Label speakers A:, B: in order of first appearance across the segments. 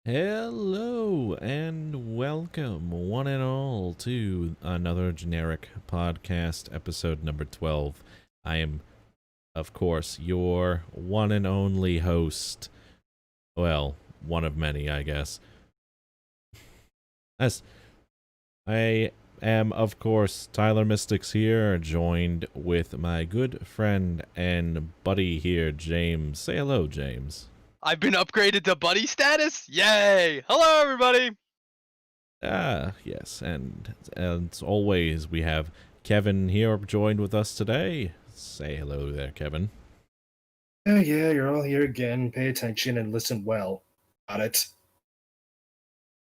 A: Hello and welcome, one and all, to another generic podcast, episode number 12. I am, of course, your one and only host. Well, one of many, I guess. As I am, of course, Tyler Mystics here, joined with my good friend and buddy here, James. Say hello, James.
B: I've been upgraded to buddy status? Yay! Hello, everybody!
A: Yes, and as always, we have Kevin here joined with us today. Say hello there, Kevin.
C: Yeah, you're all here again. Pay attention and listen well. Got it.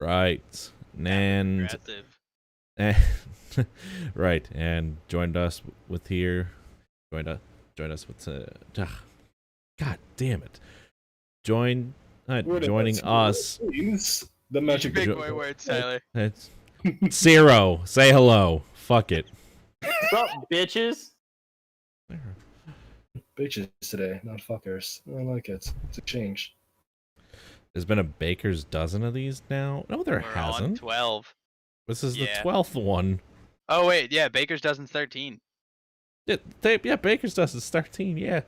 A: Right, and right, and joined us with here. Joined us with. God damn it! Joining us.
C: Please. The magic
B: Big boy words, Tyler.
A: It's Zero. Say hello. Fuck it.
D: What's up, bitches?
C: bitches today, not fuckers. I like it. It's a change.
A: There's been a baker's dozen of these now. No, there
B: We're
A: hasn't.
B: on 12.
A: This is the
B: Yeah.
A: 12th one.
B: Oh, wait, yeah, Baker's Dozen's 13.
A: Yeah, baker's dozen's 13. Yeah.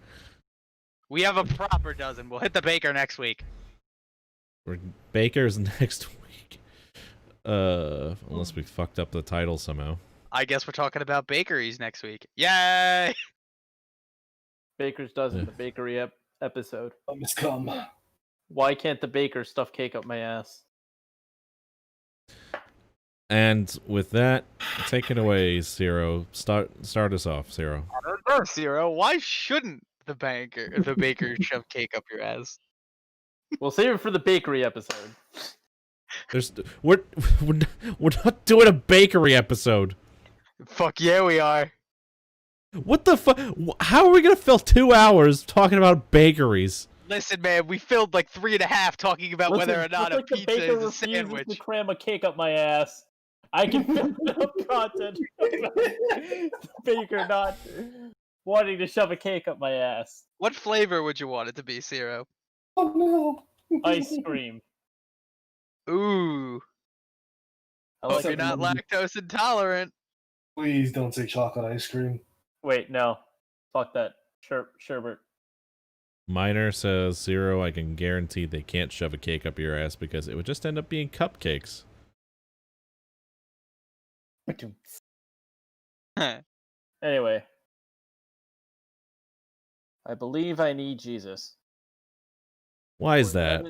B: We have a proper dozen. We'll hit the Baker next week.
A: We're bakers next week. Unless we fucked up the title somehow.
B: I guess we're talking about bakeries next week. Yay!
D: Baker's Dozen,
A: Yeah.
D: the bakery episode.
C: It's come.
D: Why can't the baker stuff cake up my ass?
A: And with that, take it away, Zero. Start us off, Zero.
B: I don't know, Zero. Why shouldn't the baker shove cake up your ass?
D: We'll save it for the bakery episode.
A: We're not doing a bakery episode.
B: Fuck yeah, we are.
A: What the fuck? How are we gonna fill 2 hours talking about bakeries?
B: Listen, man, we filled like 3.5 talking about whether or not a
D: Like the
B: pizza
D: baker
B: is a
D: refuses
B: sandwich.
D: to cram a cake up my ass. I can fill enough content about the baker not wanting to shove a cake up my ass.
B: What flavor would you want it to be, Zero?
C: Oh no.
D: Ice cream.
B: Ooh.
D: I
B: Hope
D: like
B: you're
D: it.
B: not lactose intolerant.
C: Please don't say chocolate ice cream.
D: Wait, no. Fuck that. Sherbet.
A: Miner says, Zero, I can guarantee they can't shove a cake up your ass because it would just end up being cupcakes.
D: Anyway. I believe I need Jesus.
A: Why is that?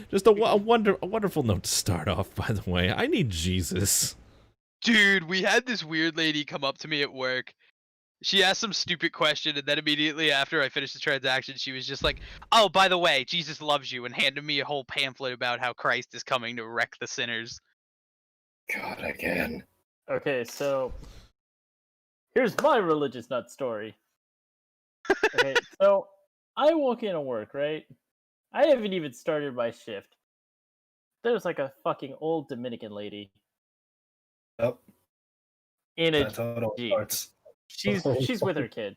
A: Just a wonderful note to start off, by the way. I need Jesus.
B: Dude, we had this weird lady come up to me at work. She asked some stupid question, and then immediately after I finished the transaction, she was just like, "Oh, by the way, Jesus loves you," and handed me a whole pamphlet about how Christ is coming to wreck the sinners.
C: God, again.
D: Okay, so here's my religious nut story. Okay, so I walk into work, right? I haven't even started my shift. There's like a fucking old Dominican lady
C: Yep.
D: in a
C: That's how it all
D: Jeep.
C: starts.
D: She's with her kid,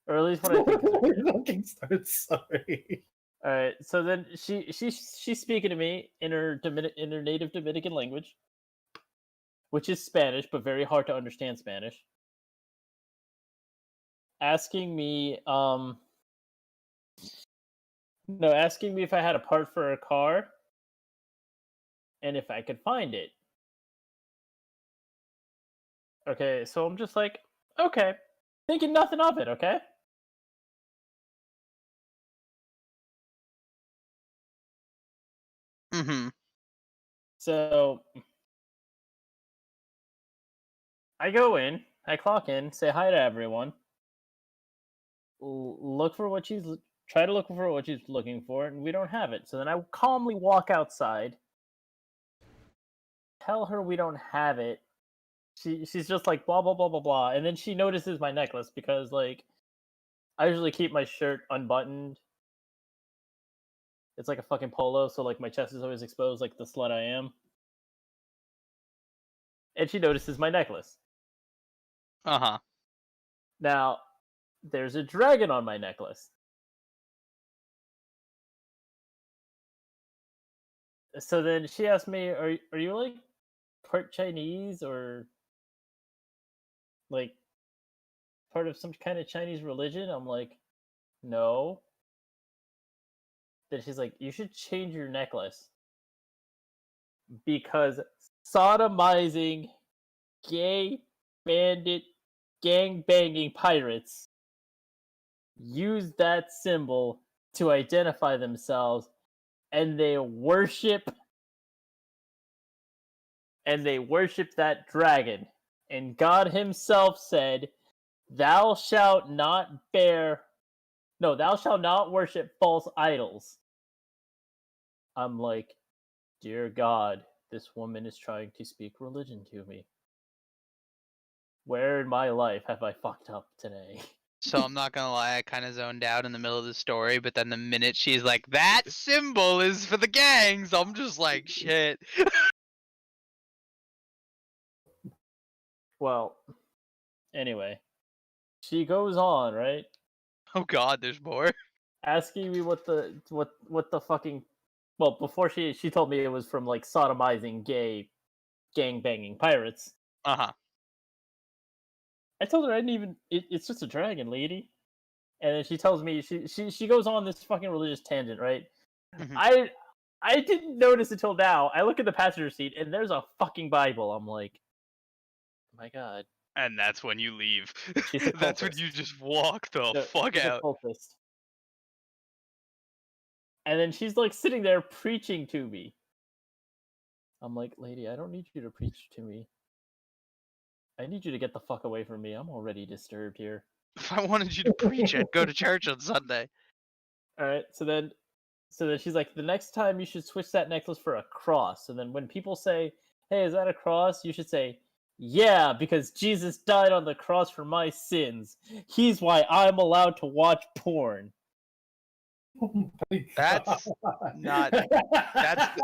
D: or at least what I think.
C: Fucking starts. Sorry.
D: All right, so then she's speaking to me in her native Dominican language, which is Spanish, but very hard to understand Spanish. Asking me if I had a part for a car and if I could find it. Okay, so I'm just like, okay, thinking nothing of it, okay?
B: Mm-hmm.
D: So I go in, I clock in, say hi to everyone, try to look for what she's looking for, and we don't have it. So then I calmly walk outside, tell her we don't have it. She's just like blah blah blah blah blah, and then she notices my necklace because like I usually keep my shirt unbuttoned. It's like a fucking polo, so like my chest is always exposed, like the slut I am. And she notices my necklace.
B: Uh-huh.
D: Now, there's a dragon on my necklace. so then she asked me, "Are you like part Chinese or like part of some kind of Chinese religion?" I'm like, "No." Then she's like, "You should change your necklace because sodomizing gay bandit gang banging pirates use that symbol to identify themselves, and they worship that dragon. And God himself said, thou shalt not worship false idols." I'm like, dear God, this woman is trying to speak religion to me. Where in my life have I fucked up today?
B: So I'm not gonna lie, I kind of zoned out in the middle of the story, but then the minute she's like, "That symbol is for the gangs," I'm just like, shit.
D: Well, anyway, she goes on, right?
B: Oh God, there's more.
D: Asking me what the fucking, well, before she told me it was from like sodomizing gay gang banging pirates.
B: Uh huh.
D: I told her I didn't even. It's just a dragon, lady. And then she tells me she goes on this fucking religious tangent, right?
B: Mhm.
D: I didn't notice until now. I look at the passenger seat and there's a fucking Bible. I'm like, my God,
B: And that's when you leave.
D: she's a
B: That's when you
D: cultist.
B: just walk the
D: No,
B: fuck
D: she's a
B: out.
D: cultist. And then she's like sitting there preaching to me. I'm like, lady, I don't need you to preach to me. I need you to get the fuck away from me. I'm already disturbed here.
B: If I wanted you to preach, I'd go to church on Sunday.
D: All right, so then she's like, the next time you should switch that necklace for a cross. And then when people say, "Hey, is that a cross?" you should say, "Yeah, because Jesus died on the cross for my sins. He's why I'm allowed to watch porn."
B: That's not. That's.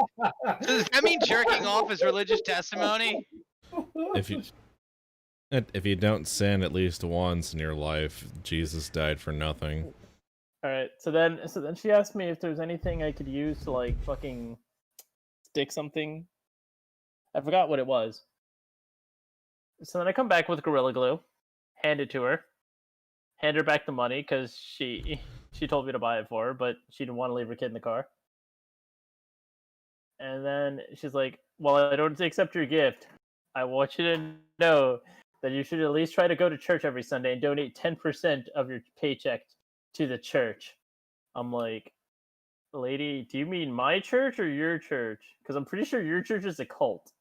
B: Does that mean jerking off is religious testimony?
A: If you don't sin at least once in your life, Jesus died for nothing.
D: All right, so then she asked me if there's anything I could use to like fucking stick something. I forgot what it was. So then I come back with Gorilla Glue, hand it to her, hand her back the money because she told me to buy it for her, but she didn't want to leave her kid in the car. And then she's like, "Well, I don't accept your gift. I want you to know that you should at least try to go to church every Sunday and donate 10% of your paycheck to the church." I'm like, lady, do you mean my church or your church? Because I'm pretty sure your church is a cult.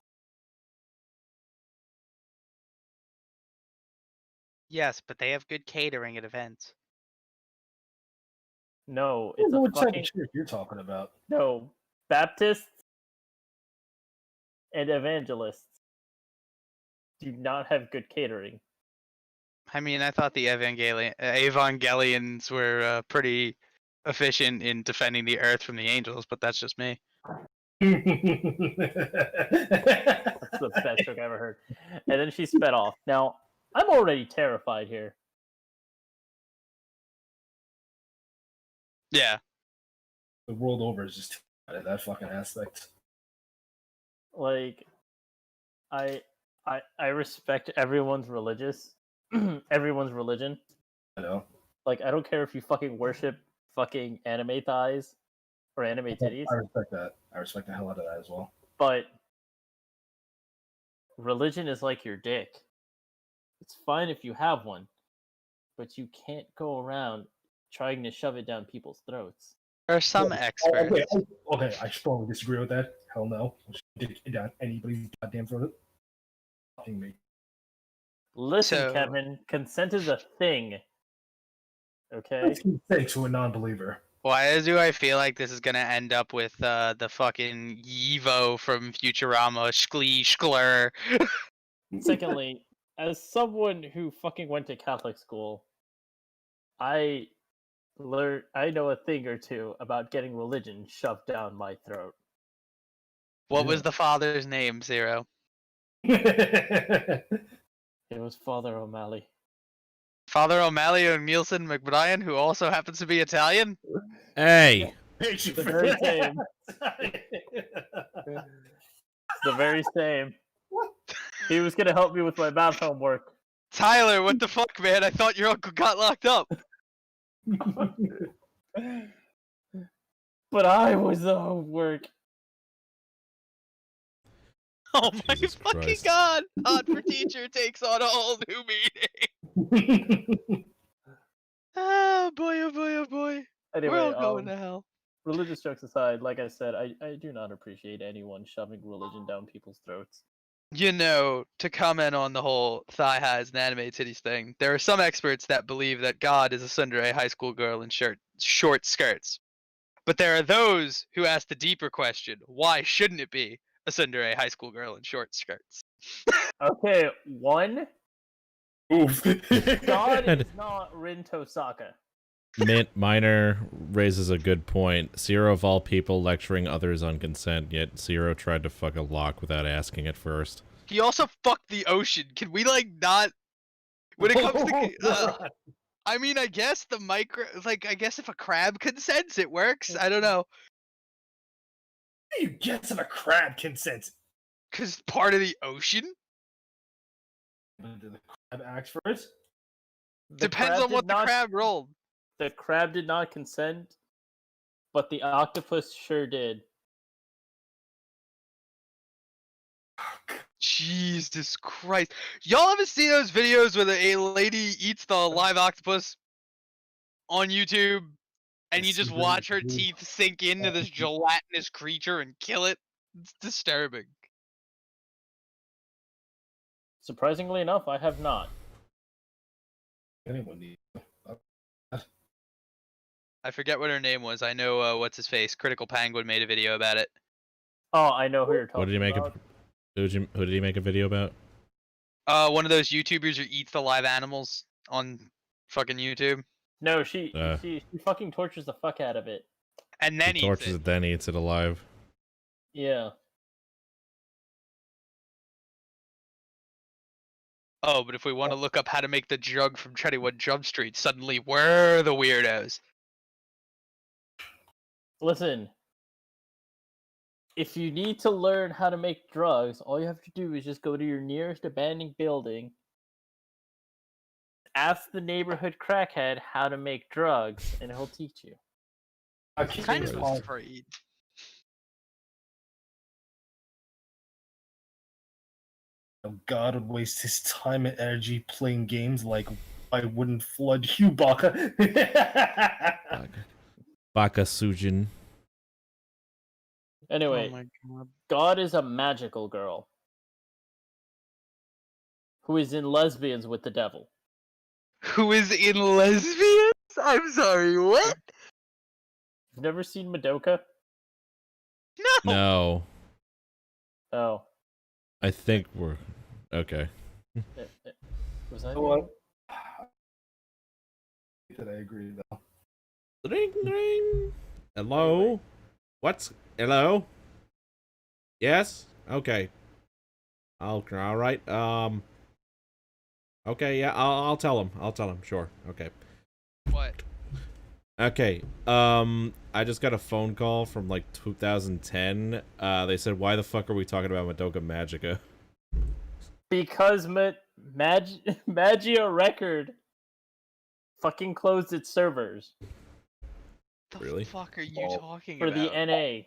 B: Yes, but they have good catering at events.
D: No,
C: I don't
D: it's
C: know
D: a
C: what type
D: fucking
C: of church you're talking about.
D: no. Baptists and evangelists do not have good catering.
B: I mean, I thought the Evangelions were pretty efficient in defending the Earth from the angels, but that's just me.
D: That's the best joke I ever heard. And then she sped off. Now, I'm already terrified here.
B: Yeah.
C: The world over is just that fucking aspect.
D: Like, I respect everyone's everyone's religion.
C: I know.
D: Like, I don't care if you fucking worship fucking anime thighs or anime titties,
C: I respect that. I respect the hell out of that as well.
D: but religion is like your dick. It's fine if you have one, but you can't go around trying to shove it down people's throats.
B: There are some experts.
C: Okay, I strongly disagree with that. Hell no. Dick down anybody's goddamn throat. Fucking me.
D: Listen,
B: So-
D: Kevin, consent is a thing. Okay?
C: Let's consent to a non-believer.
B: Why do I feel like this is gonna end up with the fucking Evo from Futurama, Sklee.
D: Secondly, as someone who fucking went to Catholic school, I know a thing or two about getting religion shoved down my throat.
B: What
C: Yeah.
B: was the father's name, Zero?
D: It was Father O'Malley.
B: Father O'Malley and Nielsen McBrien, who also happens to be Italian?
A: Hey,
C: Hate you
D: The
C: for
D: very
C: that.
D: same. The very same. He was gonna help me with my math homework.
B: Tyler, what the fuck, man? I thought your uncle got locked up.
D: But I was the homework.
B: Oh my
A: Jesus
B: fucking
A: Christ.
B: god! Odd for teacher takes on a whole new meaning. Oh boy, oh boy, oh boy.
D: Anyway,
B: We're all going to hell.
D: religious jokes aside, like I said, I do not appreciate anyone shoving religion down people's throats.
B: You know, to comment on the whole thigh highs and anime titties thing, there are some experts that believe that God is a tsundere high school girl in short skirts. But there are those who ask the deeper question, why shouldn't it be a tsundere high school girl in short skirts?
D: Okay, one,
C: Oof.
D: God
A: And-
D: is not Rin Tosaka.
A: Mint Minor raises a good point. Zero of all people lecturing others on consent, yet Zero tried to fuck a lock without asking it first.
B: He also fucked the ocean. Can we like not? When it comes to, I mean, I guess the micro, like, I guess if a crab consents, it works. I don't know,
C: You guess if a crab consents.
B: cause part of the ocean
C: Did the crab ask for it?
D: The
B: depends
D: crab
B: on
D: did
B: what the
D: not-
B: crab rolled.
D: The crab did not consent, but the octopus sure did.
B: Jesus Christ. Y'all ever see those videos where a lady eats the live octopus on YouTube and you
C: Yes,
B: just
C: you
B: watch her
C: do.
B: teeth sink into this gelatinous creature and kill it? It's disturbing.
D: Surprisingly enough, I have not.
C: Anyone need?
B: I forget what her name was. I know what's his face. Critical Penguin made a video about it.
D: Oh, I know who you're talking
A: What did he make
D: about.
A: who did he make a video about?
B: One of those YouTubers who eats the live animals on fucking YouTube.
D: No, she
A: Uh.
D: she fucking tortures the fuck out of it.
B: And then
A: He
B: eats
A: tortures
B: it.
A: it, then eats it alive.
D: Yeah.
B: Oh, but if we want to look up how to make the drug from 21 Jump Street, suddenly we're the weirdos.
D: Listen, if you need to learn how to make drugs, all you have to do is just go to your nearest abandoned building, ask the neighborhood crackhead how to make drugs, and he'll teach you.
C: I
B: Kind of
A: Christ.
B: afraid.
C: God would waste his time and energy playing games like I wouldn't flood you, Baka.
A: Baka Sujin.
D: Anyway,
B: Oh my god.
D: God is a magical girl who is in lesbians with the devil.
B: Who is in lesbians? I'm sorry, what?
D: You've never seen Madoka?
B: No.
A: No.
D: Oh.
A: I think we're okay.
D: Was that?
C: You know what? That I agree though.
A: Ring ring. Hello? What's hello? Yes? Okay. All right. Okay, yeah, I'll tell him. I'll tell him. Sure. Okay.
B: What?
A: Okay. I just got a phone call from like 2010. They said, "Why the fuck are we talking about Madoka Magica?"
D: Because Magia Record fucking closed its servers
B: The
A: Really?
B: fuck are you talking
D: for
B: about?
D: the NA.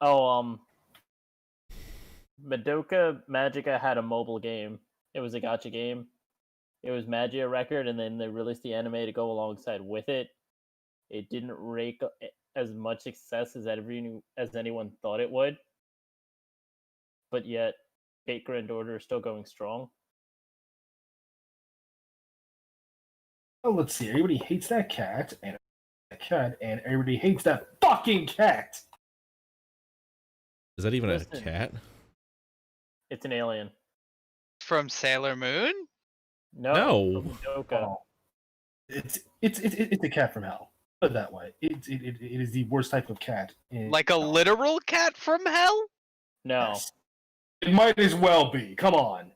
D: Oh, Madoka Magica had a mobile game. It was a gacha game. It was Magia Record, and then they released the anime to go alongside with it. It didn't rake as much success as anyone thought it would, but yet Fate Grand Order is still going strong.
C: Well, let's see. Everybody hates that cat, and everybody hates that fucking cat.
A: Is that even
D: Listen.
A: a cat?
D: It's an alien.
B: From Sailor Moon?
A: No.
D: From Madoka.
C: Oh. It's a cat from hell. Put it that way. It is the worst type of cat.
B: Like a literal cat from hell?
D: No.
C: Yes. It might as well be. Come on.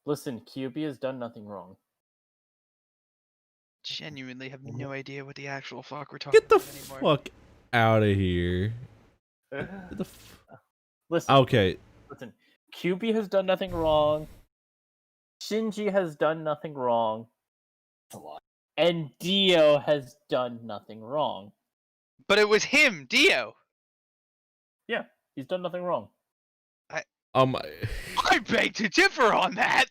D: Listen, Kyuubi has done nothing wrong.
B: genuinely have no idea what the actual fuck we're talking
A: Get the
B: about anymore.
A: fuck out of here. Get the
D: Listen,
A: okay.
D: listen. QB has done nothing wrong. Shinji has done nothing wrong.
C: That's a lot.
D: And Dio has done nothing wrong.
B: But it was him, Dio.
D: Yeah, he's done nothing wrong.
B: I beg to differ on that.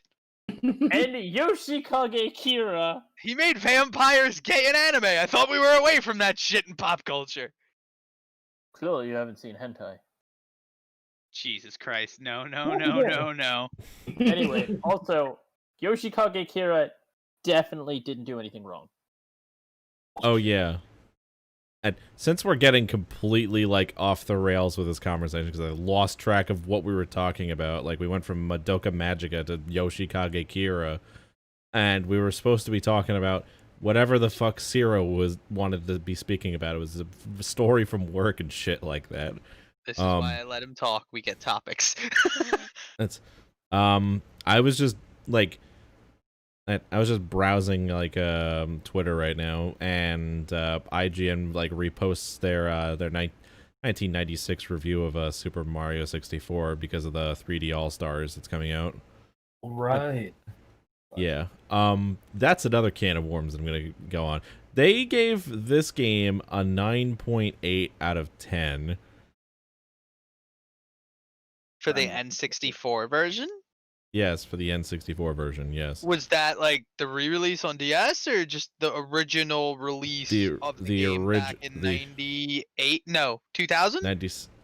D: And Yoshikage Kira.
B: He made vampires gay in anime. I thought we were away from that shit in pop culture.
D: Clearly, you haven't seen hentai.
B: Jesus Christ. No.
D: Anyway, also, Yoshikage Kira definitely didn't do anything wrong.
A: Oh yeah. And since we're getting completely like off the rails with this conversation because I lost track of what we were talking about, like we went from Madoka Magica to Yoshikage Kira, and we were supposed to be talking about whatever the fuck Zero wanted to be speaking about. It was a story from work and shit like that.
B: This is why I let him talk. We get topics.
A: That's I was just like I was just browsing like Twitter right now, and IGN like reposts their 1996 review of Super Mario 64 because of the 3D All Stars that's coming out.
C: Right.
A: Yeah. That's another can of worms I'm gonna go on. They gave this game a 9.8 out of 10.
B: For the N64 version?
A: Yes, for the N64 version, yes.
B: Was that like the re-release on DS or just the original release of the game back in 98? No, 2000?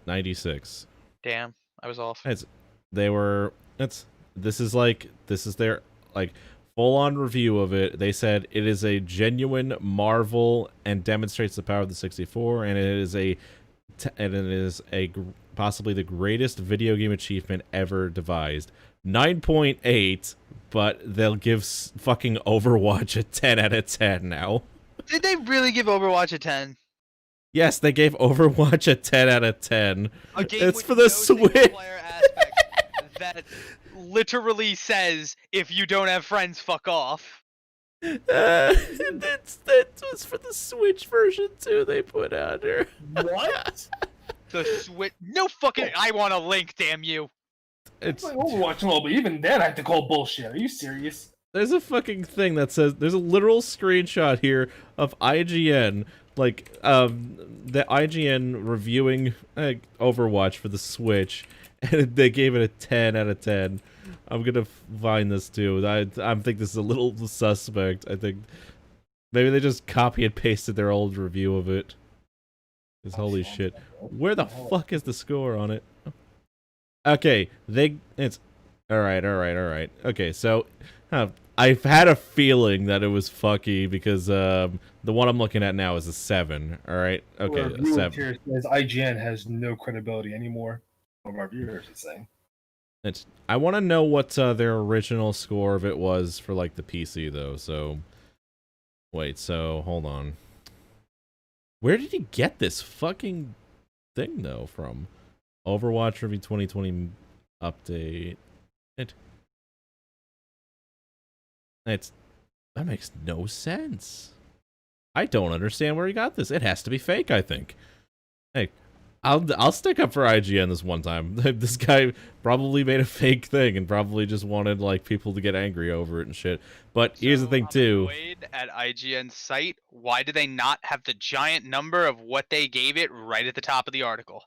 A: 96.
B: Damn, I was off.
A: This is their like full-on review of it. They said it is a genuine marvel and demonstrates the power of the 64, and it is possibly the greatest video game achievement ever devised. 9.8, but they'll give fucking Overwatch a 10 out of 10 now.
B: Did they really give Overwatch a 10?
A: Yes, they gave Overwatch a 10 out of 10.
B: A game
A: It's
B: with
A: for the
B: no
A: Switch.
B: single-player aspect that literally says, if you don't have friends, fuck off.
A: That was for the Switch version too. They put out there.
C: What?
B: The Switch. No fucking. I want a link, damn you.
C: It's like Overwatch and all, but even then I have to call bullshit. Are you serious?
A: There's a fucking thing that says there's a literal screenshot here of IGN, like the IGN reviewing Overwatch for the Switch, and they gave it a 10 out of 10. I'm gonna find this too. I think this is a little suspect. I think maybe they just copy and pasted their old review of it. Because holy shit, where the fuck is the score on it? Okay, it's all right. Okay, so I've had a feeling that it was fucky because the one I'm looking at now is a 7. All right, okay, a 7.
C: Here says IGN has no credibility anymore. One of our viewers is saying.
A: I want to know what their original score of it was for like the PC though. So wait, so hold on. Where did he get this fucking thing though from? Overwatch Review 2020 update. That makes no sense. I don't understand where he got this. It has to be fake, I think. Hey, I'll stick up for IGN this one time. This guy probably made a fake thing and probably just wanted like people to get angry over it and shit. But here's the thing too.
B: At IGN's site, why do they not have the giant number of what they gave it right at the top of the article?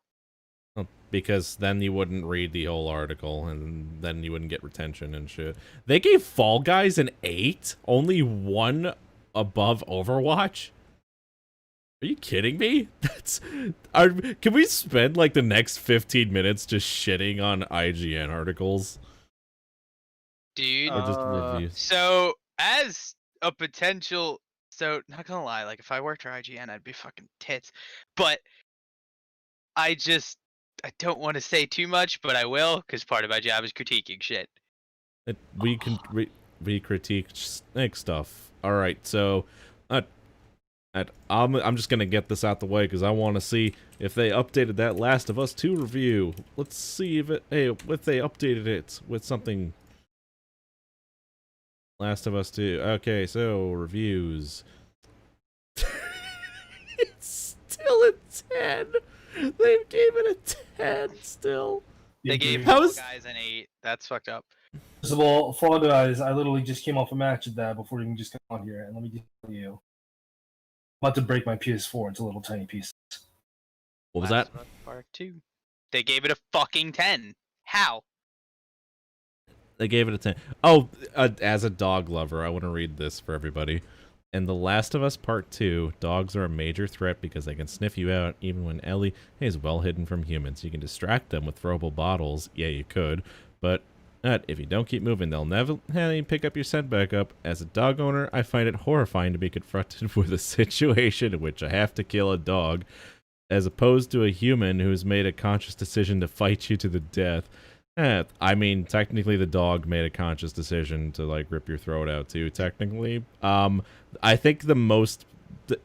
A: Because then you wouldn't read the whole article, and then you wouldn't get retention and shit. They gave Fall Guys an 8? Only one above Overwatch? Are you kidding me? Can we spend like the next 15 minutes just shitting on IGN articles?
B: Dude.
A: Or just reviews?
B: So, as a potential... So, not gonna lie, like, if I worked for IGN, I'd be fucking tits. But, I don't want to say too much, but I will, because part of my job is critiquing shit.
A: We critique stuff. Alright, so... I'm just gonna get this out the way, because I want to see if they updated that Last of Us 2 review. Let's see if they updated it with something... Last of Us 2. Okay, so reviews. It's still a 10. They gave it a 10 still.
B: They gave
A: How
B: Fall
A: is-
B: Guys an 8. That's fucked up.
C: First of all, Fall Guys, I literally just came off a match of that before you can just come on here, and let me just tell you, I'm about to break my PS4 into little tiny pieces.
A: What was
B: Last
A: that?
B: of Us Part 2. They gave it a fucking 10. How?
A: They gave it a 10. Oh, as a dog lover, I want to read this for everybody. In The Last of Us Part 2, dogs are a major threat because they can sniff you out even when Ellie is well hidden from humans. You can distract them with throwable bottles. Yeah, you could. But if you don't keep moving, they'll never pick up your scent back up. As a dog owner, I find it horrifying to be confronted with a situation in which I have to kill a dog, as opposed to a human who's made a conscious decision to fight you to the death. I mean, technically, the dog made a conscious decision to like rip your throat out too. Technically, I think the most,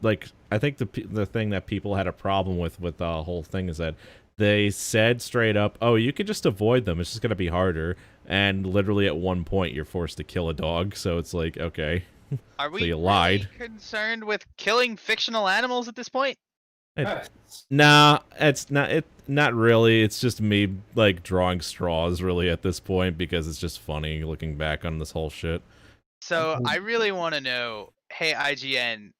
A: I think the thing that people had a problem with the whole thing is that they said straight up, "Oh, you could just avoid them. It's just gonna be harder." And literally, at one point, you're forced to kill a dog. So it's like, okay,
B: Are we
A: so you
B: really
A: lied.
B: concerned with killing fictional animals at this point?
C: Yes.
A: Nah, it's not. Not really. It's just me like drawing straws, really, at this point, because it's just funny looking back on this whole shit.
B: So I really want to know, hey IGN,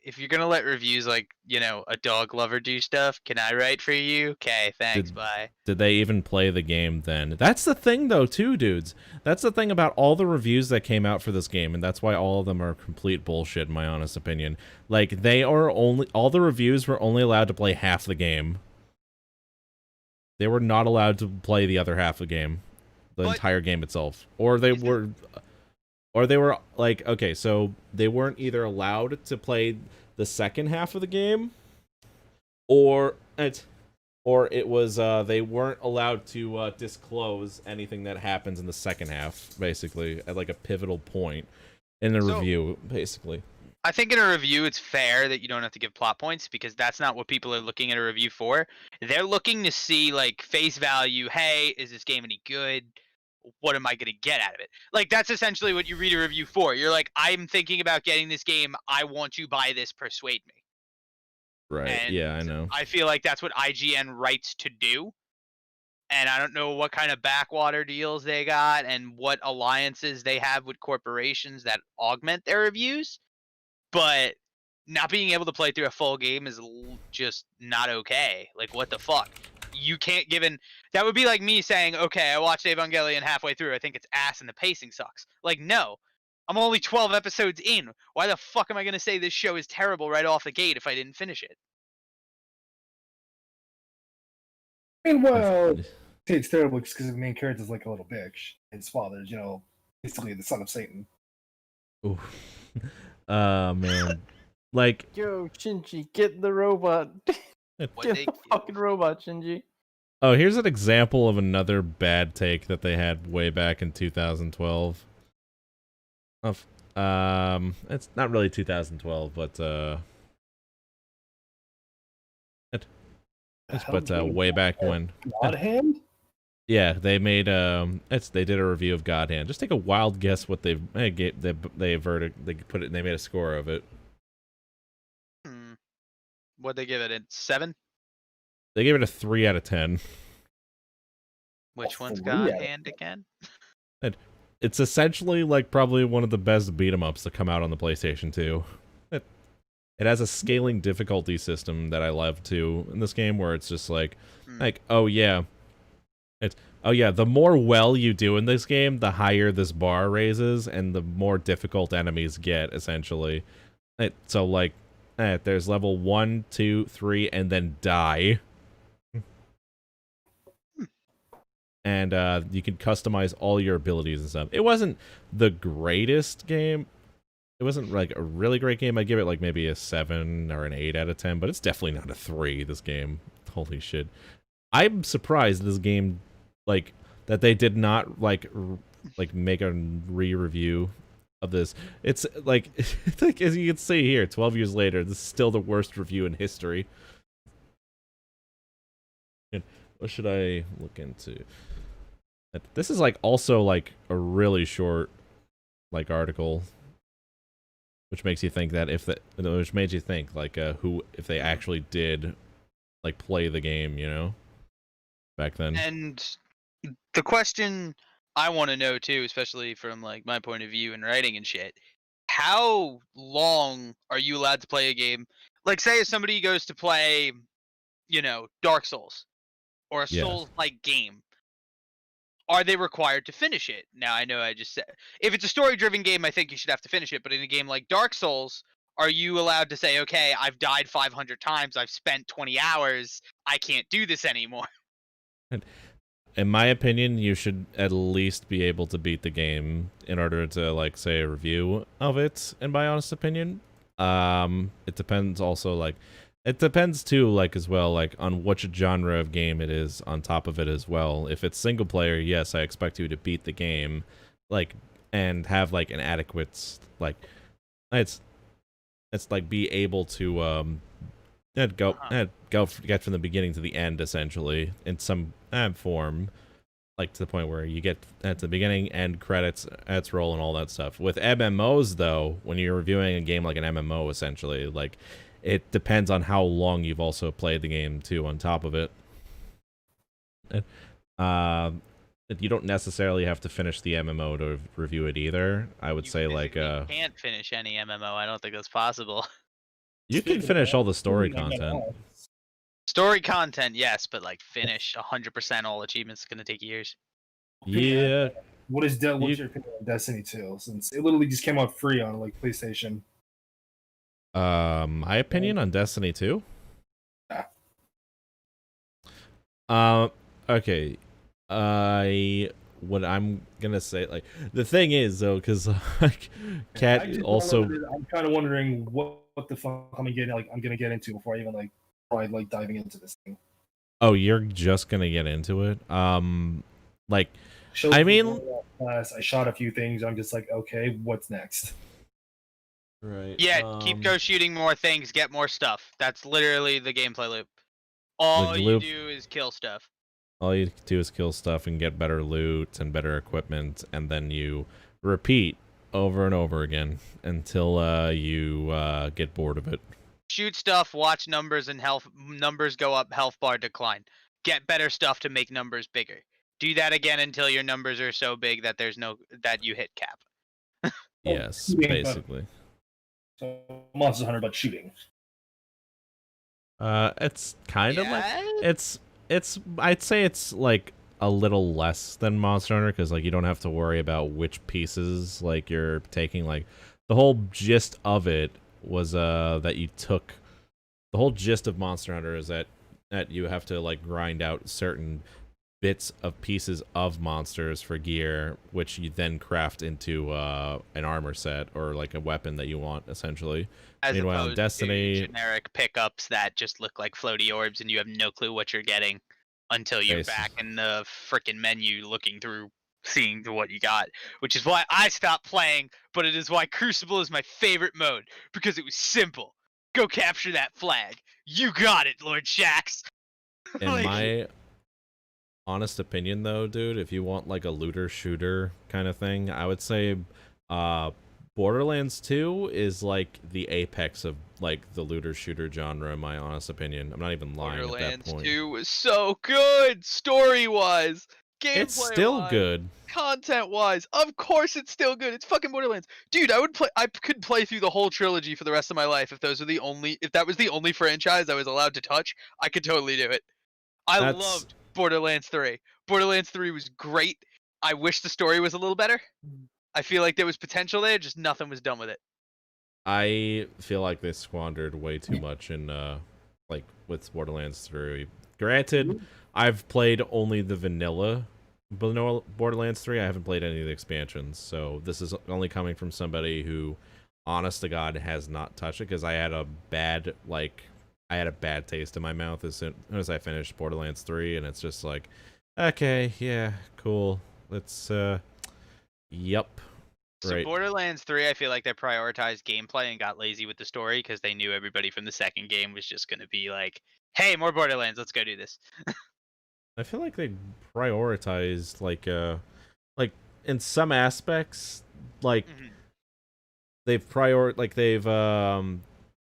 B: if you're gonna let reviews like, a dog lover do stuff, can I write for you? Okay, thanks, bye.
A: Did they even play the game then? That's the thing, though, too, dudes. That's the thing about all the reviews that came out for this game, and that's why all of them are complete bullshit, in my honest opinion. Like, all the reviews were only allowed to play half the game. They were not allowed to play the other half of the game, the
B: But
A: entire game itself. Or they were like, okay, so they weren't either allowed to play the second half of the game, or it was they weren't allowed to disclose anything that happens in the second half, basically, at like a pivotal point in the review, basically.
B: I think in a review it's fair that you don't have to give plot points, because that's not what people are looking at a review for. They're looking to see like face value, hey, is this game any good? What am I going to get out of it? Like, that's essentially what you read a review for. You're like, I'm thinking about getting this game. I want to buy this. Persuade me.
A: Right.
B: And
A: yeah, I know.
B: I feel like that's what IGN writes to do. And I don't know what kind of backwater deals they got and what alliances they have with corporations that augment their reviews. But not being able to play through a full game is just not okay. Like, what the fuck? You can't that would be like me saying, okay, I watched Evangelion halfway through. I think it's ass and the pacing sucks. Like, no. I'm only 12 episodes in. Why the fuck am I going to say this show is terrible right off the gate if I didn't finish it?
C: I mean, well, it's terrible because the main character is like a little bitch. His father's, basically the son of Satan.
A: Ooh. Man. Like,
D: Yo, Shinji, get the robot. Get the fucking robot, Shinji.
A: oh, here's an example of another bad take that they had way back in 2012. It's not really 2012, but way back when.
C: God Hand?
A: Yeah, they made they did a review of God Hand. Just take a wild guess what they made a score of it.
B: What'd they give it? A 7?
A: They gave it a 3 out of 10.
B: Which one's God Hand again?
A: It's essentially like probably one of the best beat 'em ups to come out on the PlayStation 2. It has a scaling difficulty system that I love too in this game, where it's just like oh yeah, the more you do in this game, the higher this bar raises and the more difficult enemies get, essentially. So like, there's level 1, 2, 3, and then die. And you can customize all your abilities and stuff. It wasn't the greatest game. It wasn't like a really great game. I'd give it like maybe a 7 or an 8 out of 10, but it's definitely not a 3, this game. Holy shit. I'm surprised this game, like, that they did not like make a re-review of this. It's like, as you can see here, 12 years later, this is still the worst review in history. And what should I look into? This is like also like a really short like article, which makes you think that which made you think like who if they actually did like play the game, you know, back then.
B: And the question I want to know too, especially from like my point of view in writing and shit, how long are you allowed to play a game? Like, say if somebody goes to play, Dark Souls or a
A: Yes.
B: Souls-like game, are they required to finish it? Now, I know I just said if it's a story-driven game, I think you should have to finish it. But in a game like Dark Souls, are you allowed to say, okay, I've died 500 times, I've spent 20 hours, I can't do this anymore?
A: In my opinion, you should at least be able to beat the game in order to like say a review of it. In my honest opinion, it depends also like it depends too like as well like on which genre of game it is on top of it as well. If it's single player, yes, I expect you to beat the game, like and have like an adequate like it's like be able to get from the beginning to the end essentially in some form, like to the point where you get at the beginning, end credits, roll, and all that stuff. With MMOs though, when you're reviewing a game like an MMO, essentially, like it depends on how long you've also played the game too. On top of it, you don't necessarily have to finish the MMO to review it either. I would
B: You
A: say like
B: physically can't finish any MMO. I don't think that's possible.
A: you can finish all the story content.
B: Story content, yes, but like finish 100% all achievements is gonna take years.
A: Yeah.
C: What's your opinion on Destiny 2? Since it literally just came out free on like PlayStation.
A: My opinion on Destiny 2?
C: Yeah.
A: Okay. What I'm gonna say, like, the thing is though, because like, Cat also.
C: I'm kind of wondering what the fuck I'm gonna get into before I even like try like diving into this thing.
A: Oh, you're just gonna get into it? Like,
C: I shot a few things. I'm just like, okay, what's next?
A: Right.
B: Yeah, keep go shooting more things, get more stuff. That's literally the gameplay loop. All you do is kill stuff.
A: All you do is kill stuff and get better loot and better equipment, and then you repeat over and over again until you get bored of it.
B: Shoot stuff, watch numbers and numbers go up, health bar decline. Get better stuff to make numbers bigger. Do that again until your numbers are so big that that you hit cap.
A: Yes, basically.
C: So Monster Hunter, but shooting.
A: It's kind of like it's I'd say it's like a little less than Monster Hunter because like you don't have to worry about which pieces like you're taking. Like the whole gist of it was that you took the whole gist of Monster Hunter is that you have to like grind out certain bits of pieces of monsters for gear, which you then craft into an armor set or like a weapon that you want, essentially.
B: As
A: Meanwhile,
B: opposed
A: Destiny,
B: to generic pickups that just look like floaty orbs and you have no clue what you're getting until you're back in the freaking menu looking through, seeing what you got. Which is why I stopped playing, but it is why Crucible is my favorite mode, because it was simple. Go capture that flag. You got it, Lord Shax.
A: In my honest opinion though, dude, if you want like a looter shooter kind of thing, I would say Borderlands 2 is like the apex of like the looter shooter genre in my honest opinion. I'm not even lying.
B: Borderlands
A: at that point.
B: 2 was so good, story wise, gameplay
A: it's still
B: wise,
A: good,
B: content wise. Of course it's still good. It's fucking Borderlands. Dude, I could play through the whole trilogy for the rest of my life if that was the only franchise I was allowed to touch. I could totally do it. I loved Borderlands 3. Borderlands 3 was great. I wish the story was a little better. I feel like there was potential there, just nothing was done with it.
A: I feel like they squandered way too much in like with Borderlands 3. Granted, I've played only the vanilla Borderlands 3. I haven't played any of the expansions, so this is only coming from somebody who, honest to God, has not touched it because I had a bad taste in my mouth as soon as I finished Borderlands 3, and it's just like, okay, yeah, cool. Let's, yep.
B: So
A: right.
B: Borderlands 3, I feel like they prioritized gameplay and got lazy with the story because they knew everybody from the second game was just going to be like, hey, more Borderlands, let's go do this.
A: I feel like they prioritized, like in some aspects, like
B: Mhm.
A: they've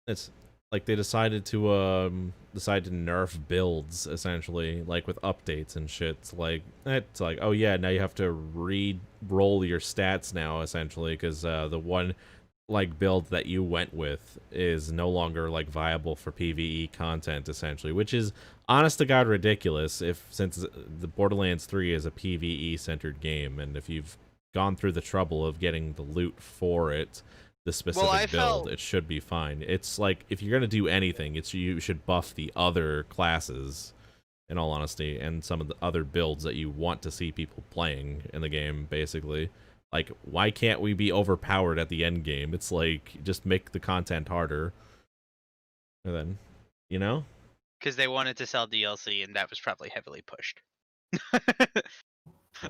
A: it's like they decided to nerf builds essentially, like with updates and shit. It's like, oh yeah, now you have to re-roll your stats now essentially, because the one like build that you went with is no longer like viable for PvE content essentially, which is honest to god ridiculous, if since the Borderlands 3 is a PvE centered game, and if you've gone through the trouble of getting the loot for it, the specific
B: I
A: build,
B: felt
A: it should be fine. It's like, if you're gonna do anything, you should buff the other classes, in all honesty, and some of the other builds that you want to see people playing in the game, basically. Like, why can't we be overpowered at the end game? It's like, just make the content harder. And then, you know?
B: because they wanted to sell DLC, and that was probably heavily pushed.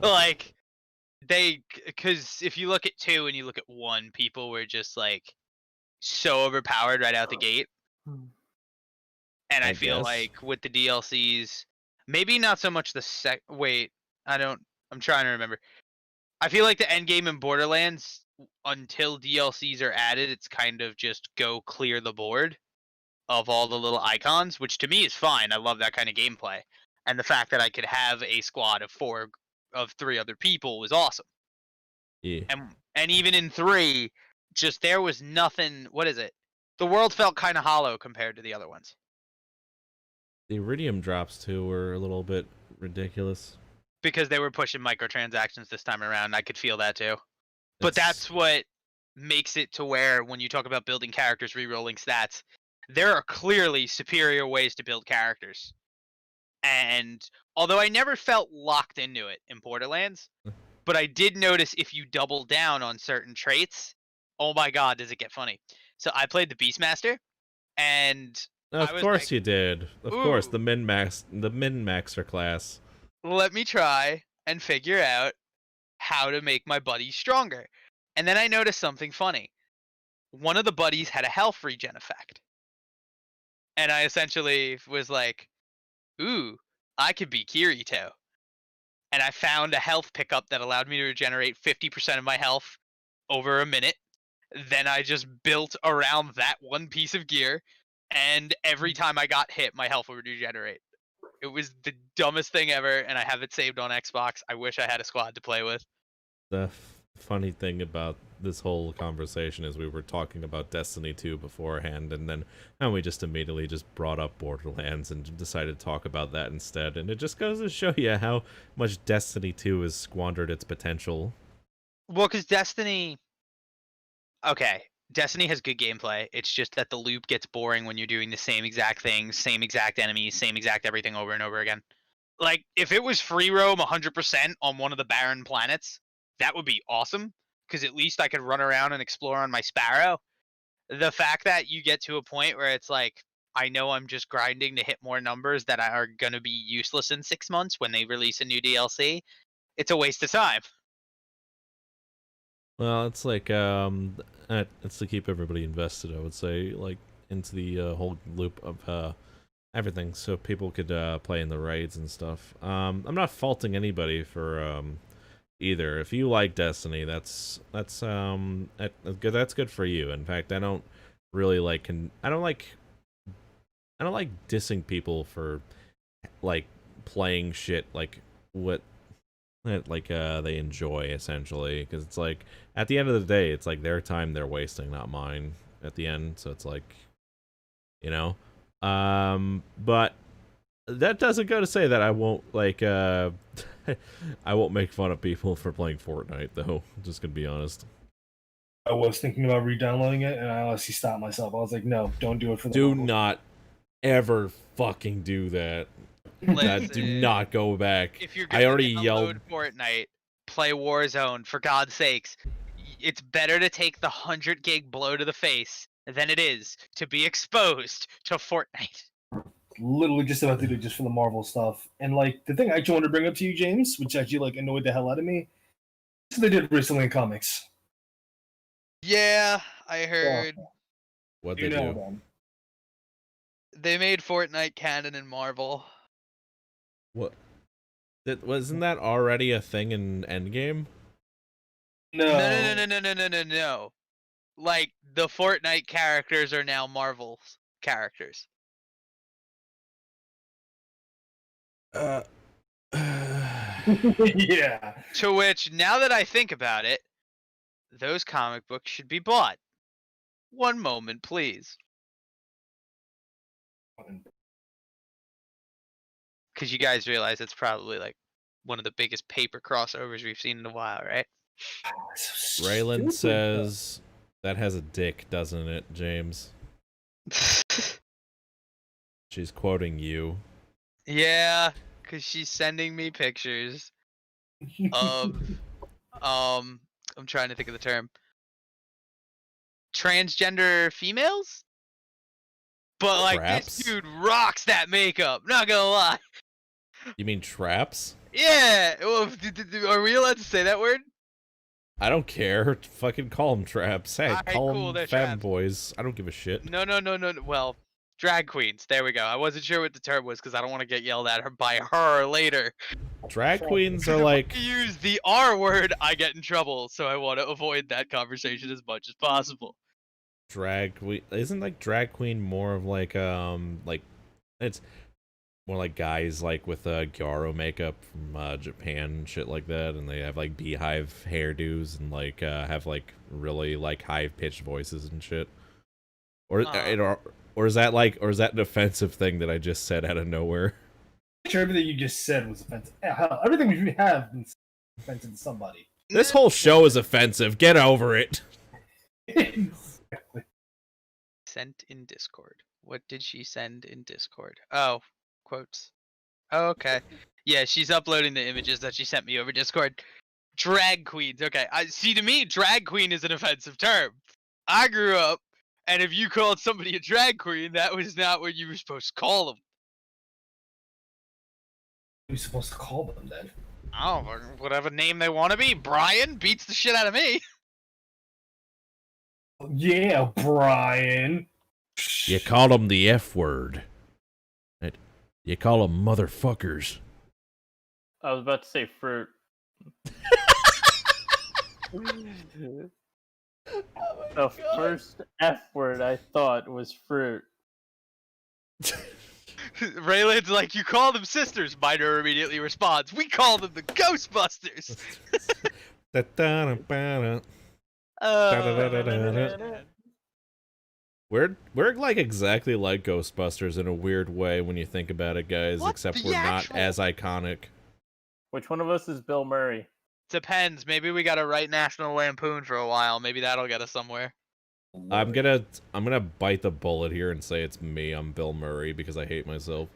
B: Like, because if you look at 2 and you look at 1, people were just like so overpowered right out the gate. And I feel
A: guess.
B: like with the DLCs, maybe not so much the wait, I'm trying to remember. I feel like the end game in Borderlands, until DLCs are added, it's kind of just go clear the board of all the little icons, which to me is fine. I love that kind of gameplay. And the fact that I could have a squad of 3 other people was awesome.
A: Yeah.
B: And even in 3, just there was nothing. What is it? The world felt kind of hollow compared to the other ones.
A: The Iridium drops, too, were a little bit ridiculous.
B: Because they were pushing microtransactions this time around. I could feel that too. But that's what makes it to where when you talk about building characters, re-rolling stats, there are clearly superior ways to build characters. And although I never felt locked into it in Borderlands, but I did notice if you double down on certain traits, oh my god, does it get funny. So I played the Beastmaster, and
A: Of
B: I was
A: course
B: like,
A: you did. Of course,
B: ooh,
A: the min-maxer class.
B: let me try and figure out how to make my buddies stronger. And then I noticed something funny. One of the buddies had a health regen effect. And I essentially was like, ooh, I could be Kirito. And I found a health pickup that allowed me to regenerate 50% of my health over a minute. Then I just built around that one piece of gear, and every time I got hit, my health would regenerate. It was the dumbest thing ever, and I have it saved on Xbox. I wish I had a squad to play with.
A: The funny thing about this whole conversation is we were talking about Destiny 2 beforehand, and we just immediately just brought up Borderlands and decided to talk about that instead. And it just goes to show you how much Destiny 2 has squandered its potential.
B: Well, because Destiny has good gameplay. It's just that the loop gets boring when you're doing the same exact things, same exact enemies, same exact everything over and over again. Like, if it was free roam 100% on one of the barren planets, that would be awesome, because at least I could run around and explore on my Sparrow. The fact that you get to a point where it's like, I know I'm just grinding to hit more numbers that are going to be useless in 6 months when they release a new DLC, it's a waste of time.
A: Well, it's like, it's to keep everybody invested, I would say, like, into the whole loop of everything, so people could play in the raids and stuff. I'm not faulting anybody for either. If you like Destiny, that's good. That's good for you. In fact, I don't really like I don't like dissing people for like playing shit like what they enjoy, essentially, because it's like, at the end of the day, it's like their time they're wasting, not mine, at the end. So it's like, you know, but that doesn't go to say that I won't like I won't make fun of people for playing Fortnite, though. I'm just gonna be honest.
C: I was thinking about re-downloading it, and I honestly stopped myself. I was like, no, don't do it for the
A: Do
C: levels.
A: not ever fucking do that. Do not go back.
B: If you're
A: I
B: gonna
A: already
B: download
A: yelled.
B: Fortnite, play Warzone, for God's sakes. It's better to take the 100 gig blow to the face than it is to be exposed to Fortnite.
C: Literally just about to do it just for the Marvel stuff. And like the thing I actually wanted to bring up to you, James, which actually like annoyed the hell out of me, is what they did recently in comics.
B: Yeah, I heard.
A: What
C: You
A: they
C: know
A: do?
C: them.
B: They made Fortnite canon in Marvel.
A: What? Wasn't that already a thing in Endgame?
B: No. Like, the Fortnite characters are now Marvel's characters.
C: Yeah.
B: To which, now that I think about it, those comic books should be bought. One moment, please. Because you guys realize it's probably like one of the biggest paper crossovers we've seen in a while, right?
A: Raylan says that has a dick, doesn't it, James? She's quoting you.
B: Yeah, because she's sending me pictures of, I'm trying to think of the term. Transgender females? But like,
A: Traps?
B: this dude rocks that makeup, not gonna lie.
A: You mean traps?
B: Yeah, well, are we allowed to say that word?
A: I don't care. Fucking call them traps. Hey,
B: Alright,
A: call
B: cool,
A: them
B: they're
A: femme
B: traps.
A: boys. I don't give a shit.
B: No. Well, drag queens. There we go. I wasn't sure what the term was because I don't want to get yelled at her by her later.
A: Drag queens are
B: If
A: like...
B: I use the R word, I get in trouble, so I want to avoid that conversation as much as possible.
A: Drag queen... Isn't, like, drag queen more of, like, it's more like guys, like, with, gyaro makeup from, Japan and shit like that, and they have, like, beehive hairdos and, like, have, like, really, like, high-pitched voices and shit? Or is that, like, or is that an offensive thing that I just said out of nowhere?
C: I'm sure everything you just said was offensive. Hell, everything we have been offensive to somebody.
A: This whole show is offensive. Get over it.
C: Exactly.
B: Sent in Discord. What did she send in Discord? Oh, quotes. Oh, okay. Yeah, she's uploading the images that she sent me over Discord. Drag queens. Okay, see, to me, drag queen is an offensive term. I grew up, and if you called somebody a drag queen, that was not what you were supposed to call them.
C: What are you supposed to call them then?
B: I don't know, whatever name they want to be. Brian beats the shit out of me.
C: Yeah, Brian.
A: You call them the F word. You call them motherfuckers.
D: I was about to say fruit. The first F word I thought was fruit.
B: Raylan's like, you call them sisters. Minor immediately responds, we call them the Ghostbusters.
A: We're like exactly like Ghostbusters in a weird way when you think about it, guys,
B: What
A: except
B: the
A: we're
B: actual-
A: not as iconic.
D: Which one of us is Bill Murray?
B: Depends. Maybe we gotta write National Lampoon for a while. Maybe that'll get us somewhere.
A: I'm gonna bite the bullet here and say it's me. I'm Bill Murray because I hate myself.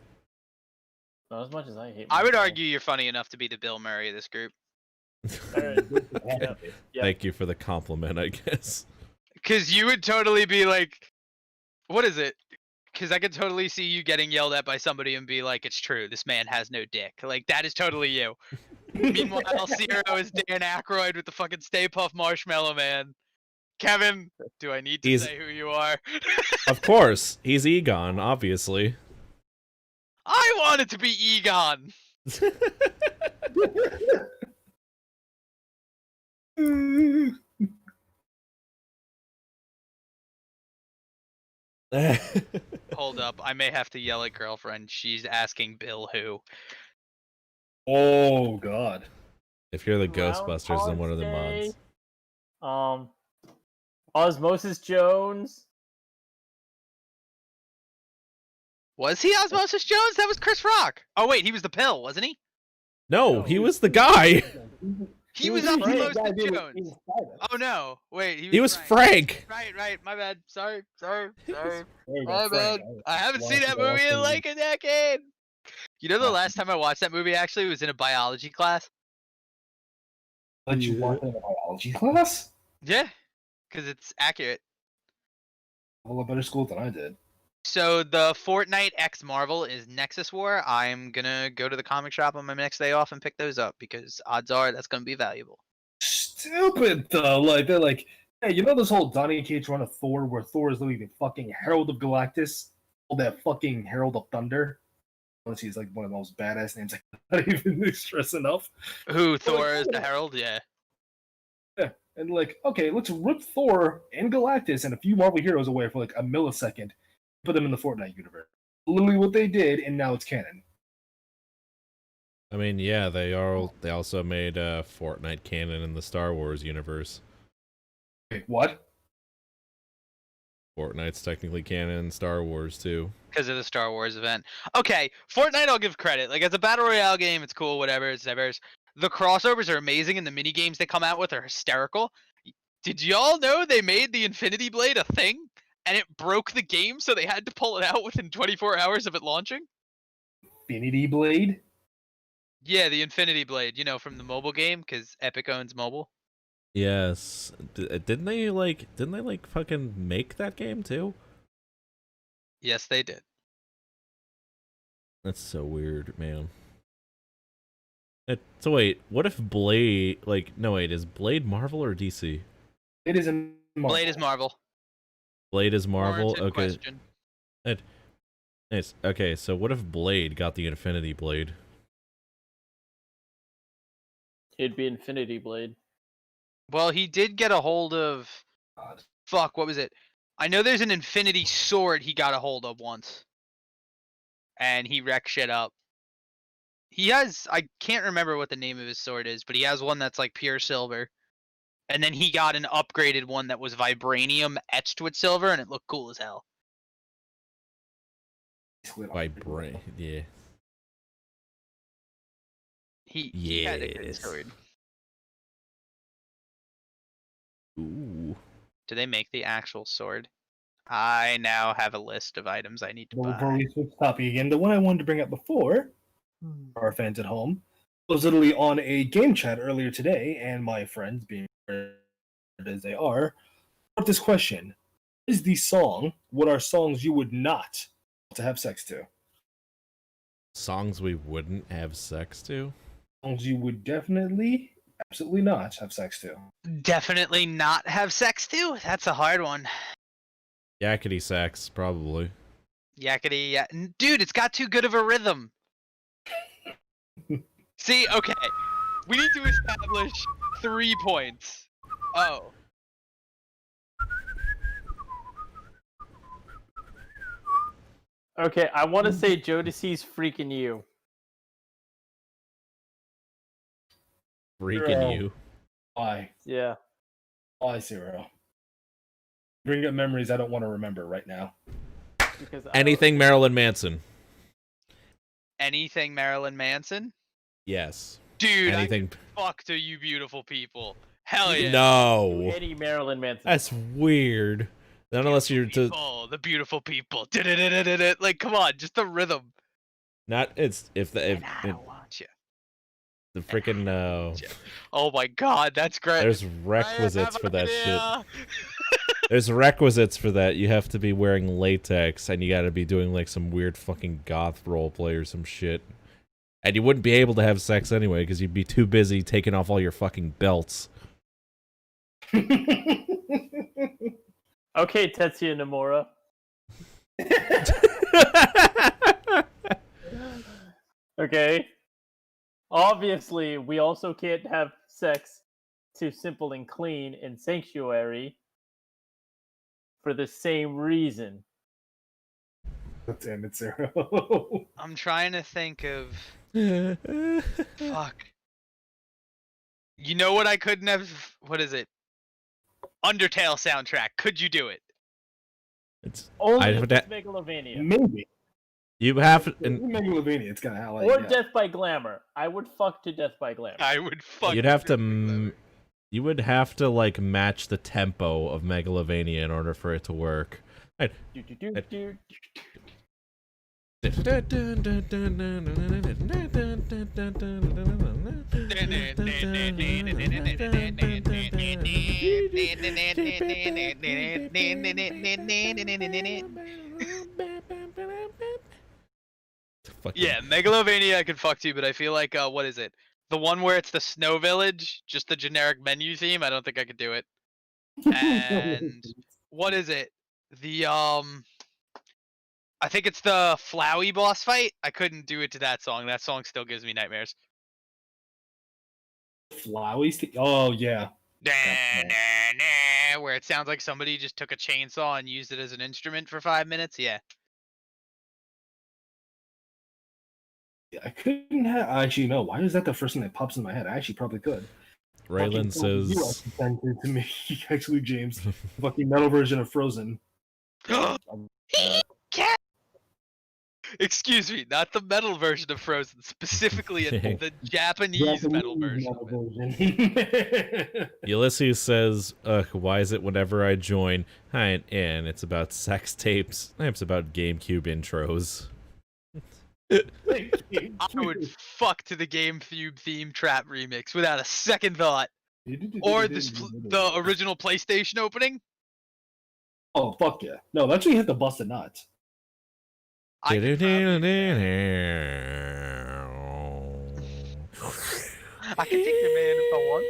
D: Not as much as I hate.
B: I would
D: myself.
B: argue you're funny enough to be the Bill Murray of this group.
D: Alright. Yeah. Yeah.
A: Thank you for the compliment, I guess.
B: Because you would totally be like, what is it? Because I could totally see you getting yelled at by somebody and be like, it's true, this man has no dick. Like, that is totally you. Meanwhile, Zero is Dan Aykroyd with the fucking Stay Puft Marshmallow Man. Kevin, do I need to
A: He's-
B: say who you are?
A: Of course, he's Egon, obviously.
B: I wanted to be Egon. Hold up, I may have to yell at girlfriend. She's asking Bill who.
C: Oh God.
A: If you're the
D: Groundhog
A: Ghostbusters, then what are the
D: Day.
A: mods?
D: Osmosis Jones.
B: Was he Osmosis Jones? That was Chris Rock. Oh wait, he was the pill, wasn't he?
A: No, he was the guy.
B: He was
D: Frank.
B: Osmosis
C: Yeah, dude,
B: Jones.
C: he was private.
B: Oh no, wait,
A: He was Frank.
B: Right, my bad. Sorry.
C: There you go,
B: My bad.
C: Frank.
B: I haven't seen
C: Watch
B: that
C: it all
B: movie in
C: for
B: like a decade. You know, the last time I watched that movie actually was in a biology class.
C: Let you walk in a biology class?
B: Yeah, because it's accurate.
C: A little better school than I did.
B: So the Fortnite X Marvel is Nexus War. I'm gonna go to the comic shop on my next day off and pick those up because odds are that's gonna be valuable.
C: Stupid though. Like they're like, hey, you know this whole Donny Cates run of Thor where Thor is literally the fucking Herald of Galactus? All that fucking Herald of Thunder. Unless he's like one of the most badass names I not even stress enough.
B: Who Thor is the Herald? Yeah.
C: Yeah, and like, okay, let's rip Thor and Galactus and a few Marvel heroes away for like a millisecond, put them in the Fortnite universe. Literally what they did, and now it's canon.
A: I mean, yeah, they also made Fortnite canon in the Star Wars universe.
C: Wait, what?
A: Fortnite's technically canon in Star Wars too.
B: Because of the Star Wars event. Okay, Fortnite I'll give credit. Like, as a battle royale game, it's cool, whatever, it's diverse. The crossovers are amazing, and the mini games they come out with are hysterical. Did y'all know they made the Infinity Blade a thing? And it broke the game, so they had to pull it out within 24 hours of it launching?
C: Infinity Blade?
B: Yeah, the Infinity Blade, you know, from the mobile game, because Epic owns mobile.
A: Yes. Didn't they fucking make that game too?
B: Yes, they did.
A: That's so weird, man. So wait, what if Blade, is Blade Marvel or DC?
C: It is in Marvel.
B: Blade is Marvel.
A: Blade is Marvel?
B: Warranted
A: Okay.
B: question.
A: Nice. Okay, so what if Blade got the Infinity Blade?
D: It'd be Infinity Blade.
B: Well, he did get a hold of...
C: God.
B: Fuck, what was it? I know there's an Infinity Sword he got a hold of once. And he wrecked shit up. He has... I can't remember what the name of his sword is, but he has one that's like pure silver. And then he got an upgraded one that was vibranium etched with silver, and it looked cool as hell.
A: Vibrate, yeah.
B: He had a good
A: Yes.
B: sword.
A: Ooh.
B: Do they make the actual sword? I now have a list of items I need to
C: Well, before
B: buy.
C: we switch topic again, the one I wanted to bring up before, for our fans at home, was literally on a game chat earlier today, and my friends, being as they are, brought this question: is the song what are songs you would not want to have sex to?
A: Songs we wouldn't have sex to?
C: Songs you would definitely, absolutely not have sex to.
B: Definitely not have sex to? That's a hard one.
A: Yakety sax, probably.
B: Yakety, yeah. Dude, it's got too good of a rhythm. See, okay. We need to establish 3 points. Oh.
D: Okay, I want to say Jodeci's Freaking You.
A: Freaking
C: Girl.
A: you.
C: Why?
D: Yeah.
C: Why, Zero? Bring up memories I don't want to remember right now.
D: Because
A: Anything Marilyn Manson.
B: Anything Marilyn Manson?
A: Yes.
B: Dude,
A: Anything.
B: fuck to you beautiful people. Hell yeah.
A: No.
D: any Marilyn Manson.
A: That's weird. Not unless you're to.
B: People, the beautiful people. Like, come on, just the rhythm.
A: Not. It's. If the. If,
B: And I don't want you.
A: the freaking.
B: Oh my god, that's great.
A: There's requisites for that shit. There's requisites for that. You have to be wearing latex, and you gotta be doing like some weird fucking goth roleplay or some shit. And you wouldn't be able to have sex anyway, because you'd be too busy taking off all your fucking belts.
D: Okay, Tetsuya Nomura. Okay. Obviously, we also can't have sex to Simple and Clean in Sanctuary for the same reason.
C: Damn it, Zero.
B: I'm trying to think of... Fuck. You know what I couldn't have... What is it? Undertale soundtrack. Could you do it?
A: It's.
D: Only
A: I'd
D: if
A: have to-
D: it's Megalovania.
C: Maybe.
A: You have.
C: Megalovania, it's kind of how
D: Or Death by Glamour. I would fuck to Death by Glamour.
B: I would fuck...
A: You'd have to. You would have to like match the tempo of Megalovania in order for it to work. Right.
D: Do-do-do-do.
B: Yeah, Megalovania I could fuck to, but I feel like, what is it? The one where it's the Snow Village, just the generic menu theme, I don't think I could do it. And what is it? The, I think it's the Flowey boss fight. I couldn't do it to that song. That song still gives me nightmares.
C: Flowey. Oh yeah.
B: Where it sounds like somebody just took a chainsaw and used it as an instrument for 5 minutes. Yeah.
C: I couldn't have. Actually, no. Why is that the first thing that pops in my head? I actually probably could.
A: Raylan
C: You
A: says,
C: actually sent it to me, actually, James. Fucking metal version of Frozen.
B: Cat. Excuse me, not the metal version of Frozen, specifically the Japanese metal version of it.
A: Ulysses says, why is it whenever I join, hi, and it's about sex tapes, it's about GameCube intros.
B: I would fuck to the GameCube theme trap remix without a second thought. Or the original PlayStation opening.
C: Oh, fuck yeah. No, that's when you hit the busted nuts.
B: I could probably- I can take your man if I want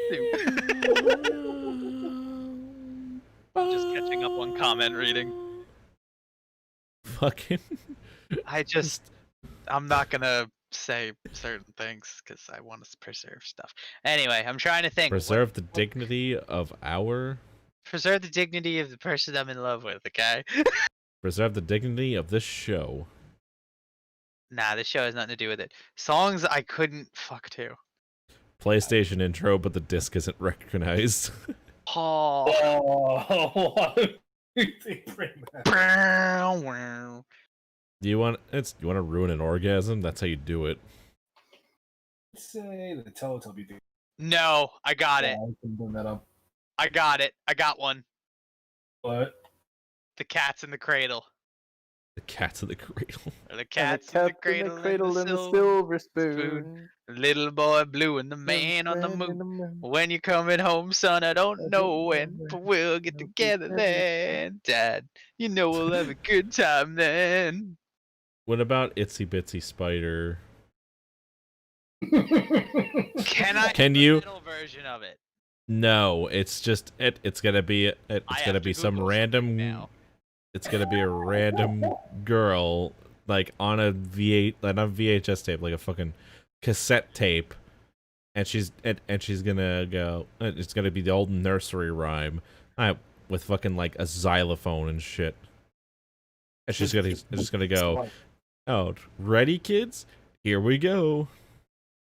B: to. Just catching up on comment reading.
A: Fucking.
B: I'm not gonna say certain things because I want to preserve stuff. Anyway, I'm trying to think.
A: Preserve the dignity of our.
B: Preserve the dignity of the person I'm in love with, okay?
A: Preserve the dignity of this show.
B: Nah, this show has nothing to do with it. Songs I couldn't fuck to.
A: PlayStation intro, but the disc isn't recognized.
B: Oh.
C: why did they bring that?
A: You want to ruin an orgasm? That's how you do it.
C: Say the Teletubby thing.
B: No, I got it.
C: I can bring that up.
B: I got it. I got one.
C: What?
B: The Cat's in the Cradle.
A: The cat's in the cradle.
B: Or the Cat's in the Cradle, and the silver spoon. Little boy blue and the man on the moon. When you're coming home, son, I don't know when, but we'll get together then. Dad, you know we'll have a good time then.
A: What about Itsy Bitsy Spider?
B: Can
A: you?
B: The middle version of it.
A: No, it's just it's gonna be some random. It's gonna be a random girl like on a VHS tape, like a fucking cassette tape, and she's gonna go. It's gonna be the old nursery rhyme, with fucking like a xylophone and shit. And she's gonna go. Oh, ready, kids? Here we go.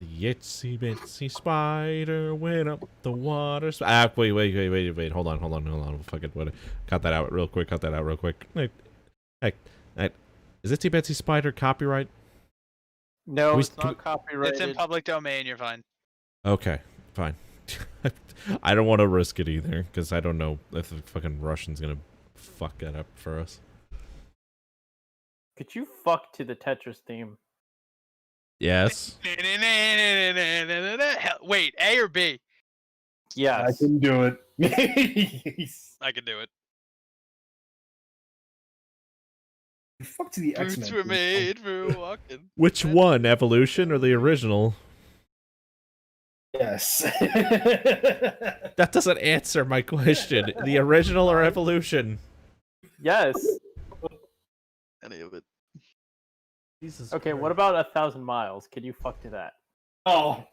A: The itsy bitsy spider went up the water. Wait. Hold on. Fucking what? Cut that out real quick. Hey, is Itsy Bitsy Spider copyright?
D: No, it's not copyrighted.
B: It's in public domain. You're fine.
A: Okay, fine. I don't want to risk it either because I don't know if the fucking Russian's gonna fuck that up for us.
D: Could you fuck to the Tetris theme?
A: Yes.
B: Wait, A or B?
D: Yes.
C: I can do it. Yes.
B: I can do it.
C: Fuck to the X-Men.
B: Boots were made for walking.
A: Which one, Evolution or the original?
C: Yes.
A: That doesn't answer my question. The original or Evolution?
D: Yes.
B: Any of it.
A: Jesus
D: Okay,
A: Christ.
D: what about 1,000 miles? Could you fuck to that?
C: Oh.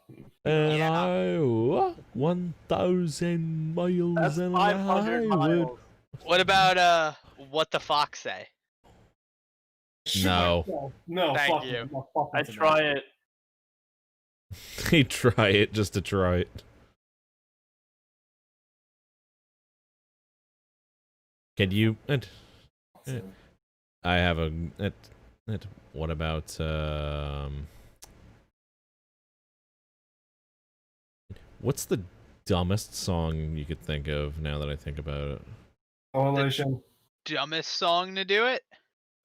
A: And
B: Yeah.
A: I 1,000 miles
D: That's
A: and
D: 500
A: I
D: miles.
B: What about What the Fox Say?
A: No.
C: No,
B: Thank
C: fuck
B: you.
C: it. No, fuck
D: I
C: it.
D: try it.
A: They try it just to try it. Can you? I have a. What about what's the dumbest song you could think of now that I think about it?
C: Correlation.
B: Dumbest song to do it?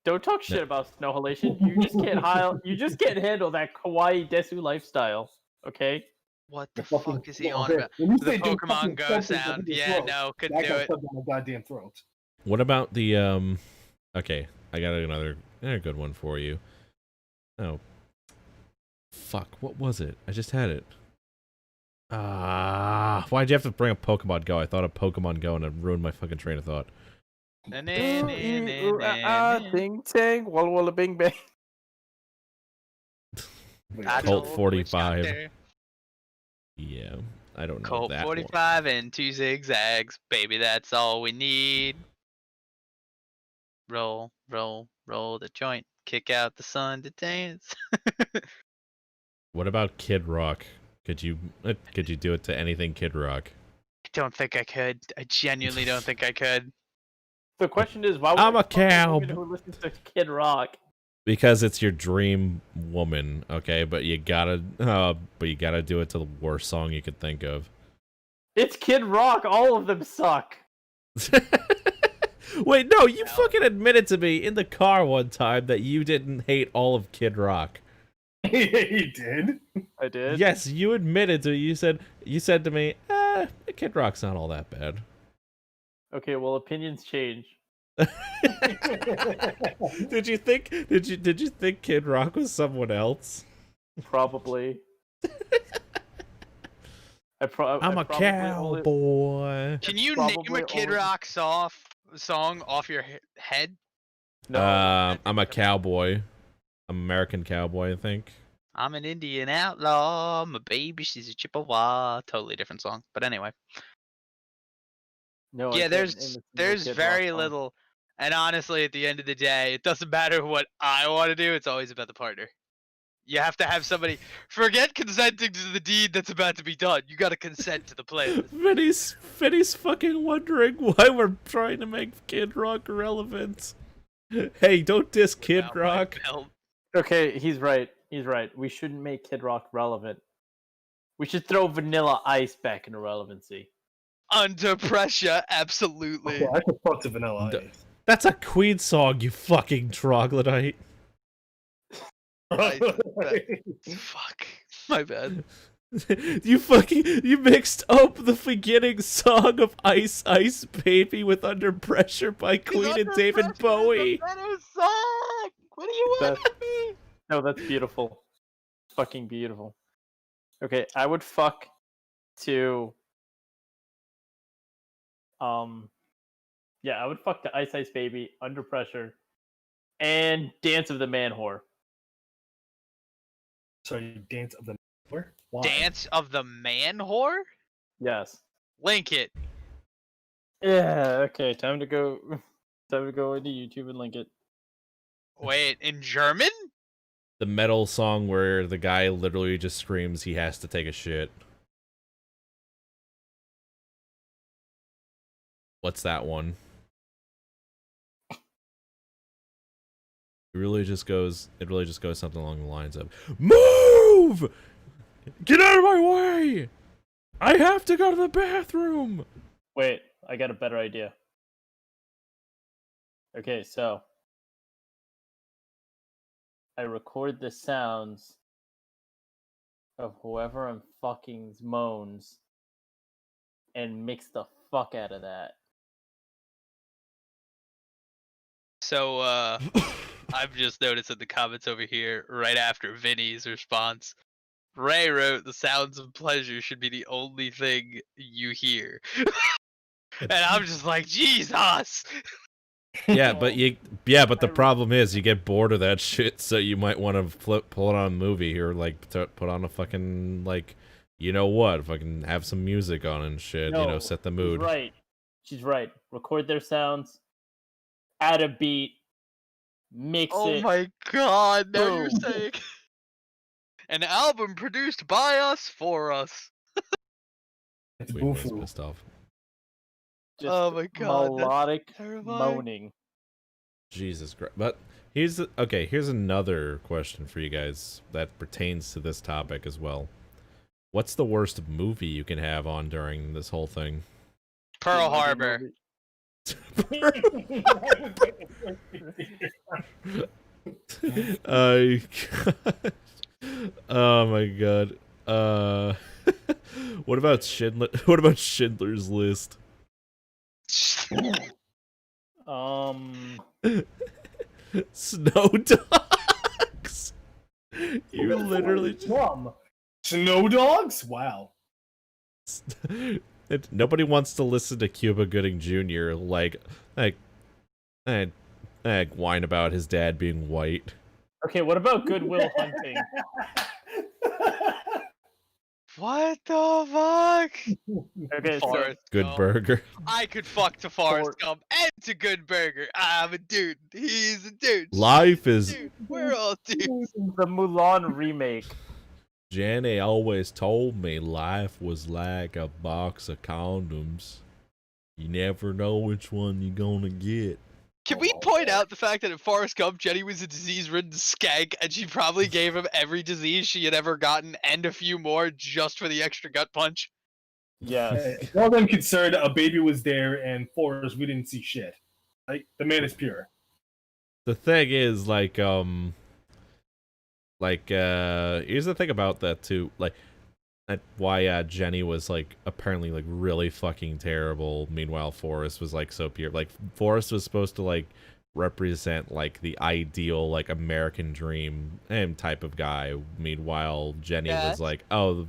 D: Don't talk shit about Snow Halation. You just can't you just can't handle that kawaii desu lifestyle. Okay?
B: What the
C: fucking-
B: fuck is he
C: no,
B: on
C: hey,
B: about?
C: when you
B: The
C: say do
B: Pokemon
C: fucking
B: Go
C: something
B: sound.
C: with your
B: Yeah,
C: throat,
B: no, couldn't
C: that
B: do
C: got
B: it.
C: stuck down my goddamn throat.
A: What about the Okay, I got another good one for you. Oh, fuck! What was it? I just had it. Why'd you have to bring up Pokemon Go? I thought of Pokemon Go and it ruined my fucking train of thought.
D: Ting tang, walla walla bing bang.
C: Wait,
B: I
A: Colt
B: told
A: 45.
B: which doctor.
A: Yeah. I don't know
B: Colt
A: that
B: 45 and 2 zigzags, baby. That's all we need. Roll, roll, roll the joint. Kick out the sun to dance.
A: one. What about Kid Rock? Could you do it to anything Kid Rock?
B: I don't think I could. I genuinely don't think I could.
D: The question is, why would
A: I'm
D: I
A: a
D: fuck
A: cow.
D: woman who listens to Kid Rock?
A: Because it's your dream woman, okay? But you gotta do it to the worst song you could think of.
D: It's Kid Rock. All of them suck.
A: Wait, no, you fucking admitted to me in the car one time that you didn't hate all of Kid Rock.
C: He did.
D: I did.
A: Yes, you admitted to. You said to me, Kid Rock's not all that bad.
D: Okay, well, opinions change.
A: Did you think Kid Rock was someone else?
D: Probably.
A: I'm a cowboy.
B: Can you name
D: Probably
B: a Kid
D: only-
B: Rock song off your head?
D: No.
A: I'm a cowboy. I'm American cowboy, I think.
B: I'm an Indian outlaw. My baby, she's a Chippewa. Totally different song. But anyway.
D: No, I
B: Yeah,
D: can't name a
B: there's
D: single Kid Rock
B: very
D: song.
B: little. And honestly, at the end of the day, it doesn't matter what I want to do. It's always about the partner. You have to have somebody. Forget consenting to the deed that's about to be done. You got to consent to the plan.
A: Vinny's fucking wondering why we're trying to make Kid Rock relevant. Hey, don't diss Kid
B: About my
A: Rock.
B: belt.
D: Okay, he's right. He's right. We shouldn't make Kid Rock relevant. We should throw Vanilla Ice back into relevancy.
B: Under pressure, absolutely.
C: I could fuck to Vanilla
A: D-
C: Ice.
A: That's a Queen song, you fucking troglodyte.
B: Fuck. My bad.
A: You mixed up the beginning song of Ice Ice Baby with Under Pressure by Queen and David Bowie.
B: Better song. What do you want
D: That-
B: from me?
D: No, that's beautiful. Fucking beautiful. Okay, I would fuck to yeah, I would fuck to Ice Ice Baby, Under Pressure, and Dance of the Man Whore.
C: Sorry, Dance of the Where? Why?
B: Dance of the Man Whore?
D: Yes.
B: Link it.
D: Yeah, okay, time to go into YouTube and link it.
B: Wait, in German?
A: The metal song where the guy literally just screams he has to take a shit. What's that one? It really just goes something along the lines of, "Move! Get out of my way! I have to go to the bathroom!"
D: Wait, I got a better idea. Okay, so I record the sounds of whoever I'm fucking's moans and mix the fuck out of that.
B: So, I've just noticed in the comments over here, right after Vinny's response, Ray wrote, "The sounds of pleasure should be the only thing you hear." And I'm just like, Jesus!
A: Yeah, but the problem is you get bored of that shit, so you might want to pull it on a movie or like put on a fucking like, you know what, fucking have some music on and shit,
D: No,
A: set the mood.
D: She's right. Record their sounds, add a beat, mix
B: Oh
D: it.
B: my god, now you're
D: Boom.
B: saying. An album produced by us for us.
C: It's
A: Queen was
C: Bufu.
A: pissed off.
D: Just
B: Oh my god, that's
D: melodic
B: terrifying.
D: moaning.
A: Jesus Christ. But here's another question for you guys that pertains to this topic as well. What's the worst movie you can have on during this whole thing?
B: Pearl
D: Movie,
B: Harbor.
A: Oh my god. What about Schindler's List? Snow Dogs. You literally
C: From Snow Dogs? Wow.
A: nobody wants to listen to Cuba Gooding Jr. like whine about his dad being white.
D: Okay, what about Goodwill Hunting?
B: What the fuck?
D: Okay, so
B: Forrest
A: Good
B: Gump.
A: burger.
B: I could fuck to Forrest Gump and to Good Burger. I'm a dude. He's a dude.
A: Life
B: She's
A: is.
B: a dude. We're all dudes.
D: the Mulan remake.
A: Jenny always told me life was like a box of condoms. You never know which one you're gonna get.
B: Can we point out the fact that in Forrest Gump, Jenny was a disease-ridden skank, and she probably gave him every disease she had ever gotten and a few more just for the extra gut punch?
D: Yes.
C: As far as I'm concerned, a baby was there, and Forrest, we didn't see shit. Like, the man is pure.
A: The thing is, here's the thing about that too, why Jenny was like apparently like really fucking terrible. Meanwhile, Forrest was like so pure. Like Forrest was supposed to like represent like the ideal like American dream type of guy. Meanwhile, Jenny was like, oh,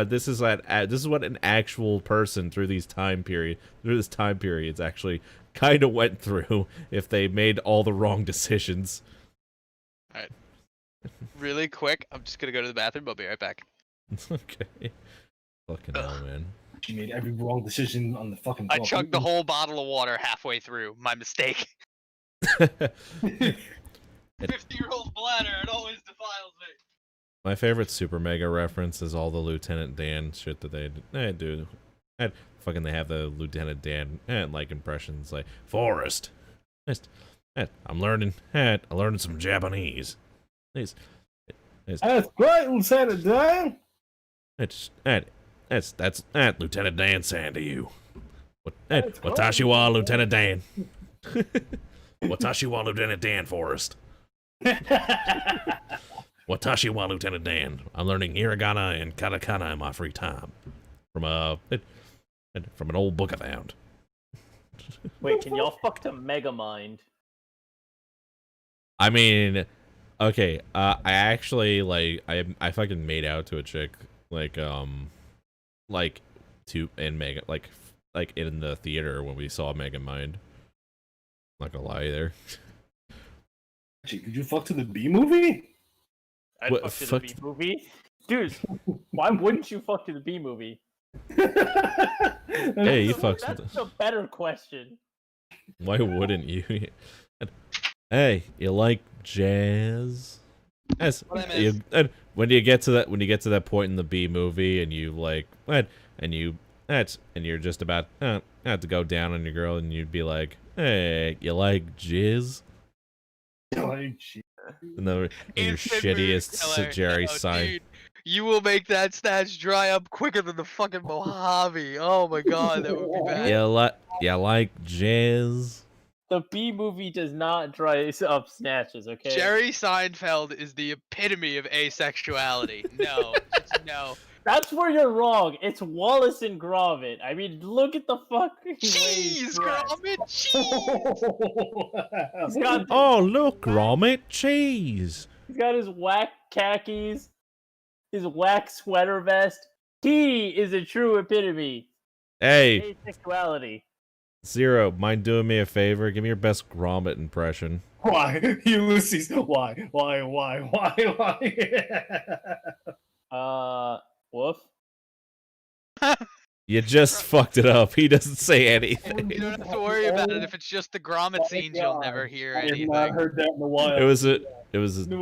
A: this is what an actual person through this time periods actually kind of went through if they made all the wrong decisions.
B: Alright. Really quick, I'm just gonna go to the bathroom. I'll be right back.
A: Okay. Fucking hell, man.
C: She made every wrong decision on the fucking.
B: I chugged the whole bottle of water halfway through. My mistake. 50-year-old bladder, it always defiles me.
A: My favorite Super Mega reference is all the Lieutenant Dan shit that they do. And fucking they have the Lieutenant Dan like impressions like Forrest. I'm learning some Japanese. That's
C: great, Lieutenant Dan.
A: that's Lieutenant Dan saying to you. Watashi wa Lieutenant Dan. Watashi wa Lieutenant Dan, Forrest. Watashi wa Lieutenant Dan. I'm learning hiragana and katakana in my free time from an old book I found.
D: Wait, can y'all fuck to Megamind?
A: I mean, okay, I actually like I fucking made out to a chick like in Mega like in the theater when we saw Megamind. Not gonna lie there.
C: Did you fuck to the B movie?
D: I'd
A: What,
D: fuck to the B movie? Dude, why wouldn't you fuck to the B movie?
A: Hey, you fucked.
D: That's a better question.
A: Why wouldn't you? Hey, you like jazz? When you get to that point in the B movie, and you like, and you're just about to go down on your girl, and you'd be like, "Hey, you like jizz?" And your shittiest Jerry sign.
B: Dude, you will make that snatch dry up quicker than the fucking Mojave. Oh my god, that would be bad.
A: You like jazz?
D: The B movie does not dry up snatches, okay?
B: Jerry Seinfeld is the epitome of asexuality. No, just no.
D: That's where you're wrong. It's Wallace and Gromit. I mean, look at the fucking
B: Cheese, Gromit, cheese.
A: Oh, look, Gromit, cheese.
D: He's got his whack khakis, his whack sweater vest. He is a true epitome.
A: Hey,
D: Asexuality.
A: Zero, mind doing me a favor? Give me your best Gromit impression.
C: Why? Ulysses, why?
D: Woof.
A: You just fucked it up. He doesn't say anything.
B: You don't have to worry about it. If it's just the Gromit scenes, you'll never hear
C: I have
B: anything.
C: not heard that in a while.
A: It was a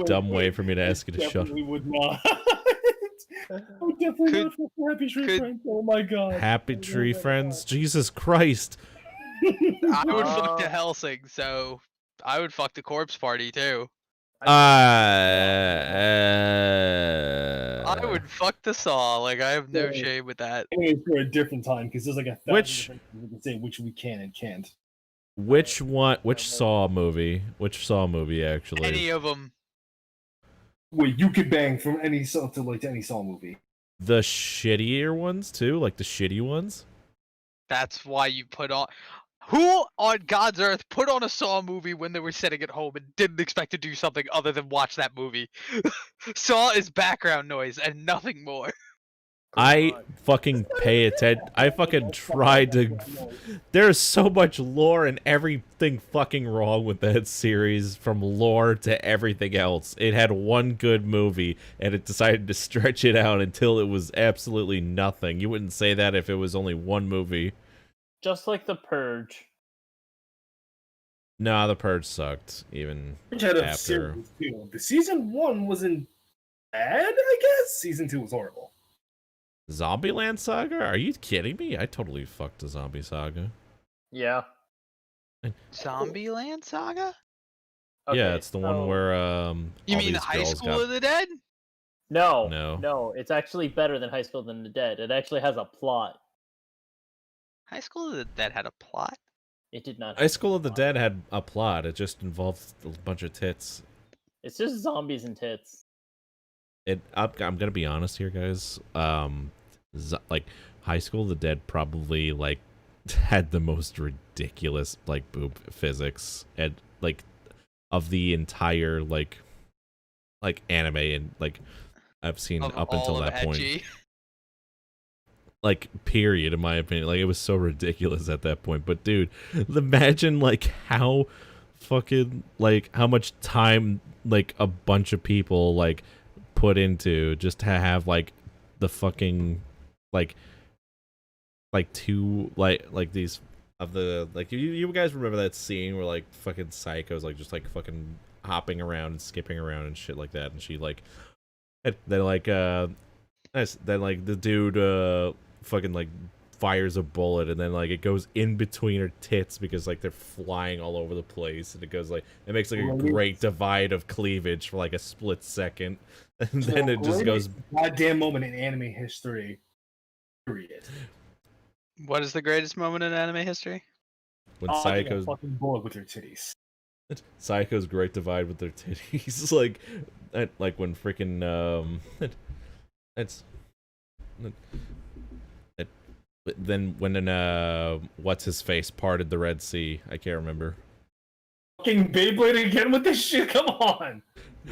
A: dumb way for me to ask you to shut up.
C: Definitely would not. I would definitely not for Happy Tree Friends. Oh my god.
A: Happy Tree Friends? Jesus Christ.
B: I would fuck to Helsing, so I would fuck the Corpse Party too. I would fuck the Saw. Like, I have no shame with that.
C: Anyways, for a different time, because there's like a thousand
A: Which-
C: different things we can say which we can and can't.
A: Which Saw movie? Which Saw movie, actually?
B: Any of them.
C: Wait, you could bang from any Saw to like to any Saw movie.
A: The shittier ones, too? Like the shitty ones?
B: That's why you put on. Who on God's earth put on a Saw movie when they were sitting at home and didn't expect to do something other than watch that movie? Saw is background noise and nothing more.
A: I fucking pay attention. I fucking tried to. There's so much lore and everything fucking wrong with that series, from lore to everything else. It had one good movie, and it decided to stretch it out until it was absolutely nothing. You wouldn't say that if it was only one movie.
D: Just like The Purge.
A: Nah, The Purge sucked, even
C: Which had a
A: after.
C: series too. The season 1 wasn't bad, I guess. Season 2 was horrible.
A: Zombieland Saga? Are you kidding me? I totally fucked the Zombie Saga.
D: Yeah.
B: Zombieland Saga?
A: Yeah, it's the one where
B: You
A: all
B: mean
A: these
B: High
A: girls
B: School
A: got...
B: of the Dead?
D: No,
A: No.
D: no, it's actually better than High School of the Dead. It actually has a plot.
B: High School of the Dead had a plot?
D: It did not.
A: High School of the Dead had a plot. It just involved a bunch of tits.
D: It's just zombies and tits.
A: I'm gonna be honest here, guys. Like High School of the Dead probably like had the most ridiculous like boob physics and like of the entire like anime, and like I've seen
B: Of
A: up
B: all
A: until
B: of
A: that point.
B: ecchi?
A: Like, period, in my opinion. Like, it was so ridiculous at that point. But dude, imagine like how fucking like how much time like a bunch of people like put into just to have like the fucking like two like these of the like you guys remember that scene where like fucking Psycho's like just like fucking hopping around and skipping around and shit like that, and she like then like then like the dude fucking like fires a bullet, and then like it goes in between her tits because like they're flying all over the place, and it goes like it makes like a great divide of cleavage for like a split second, and then it just goes
C: goddamn moment in anime history. Period.
B: What is the greatest moment in anime history?
A: when
C: Dodging a
A: Psycho's
C: fucking bullet with your titties.
A: Psycho's great divide with their titties. like when freaking it's then when what's his face parted the Red Sea. I can't remember.
C: Fucking Beyblade again with this shit. Come on.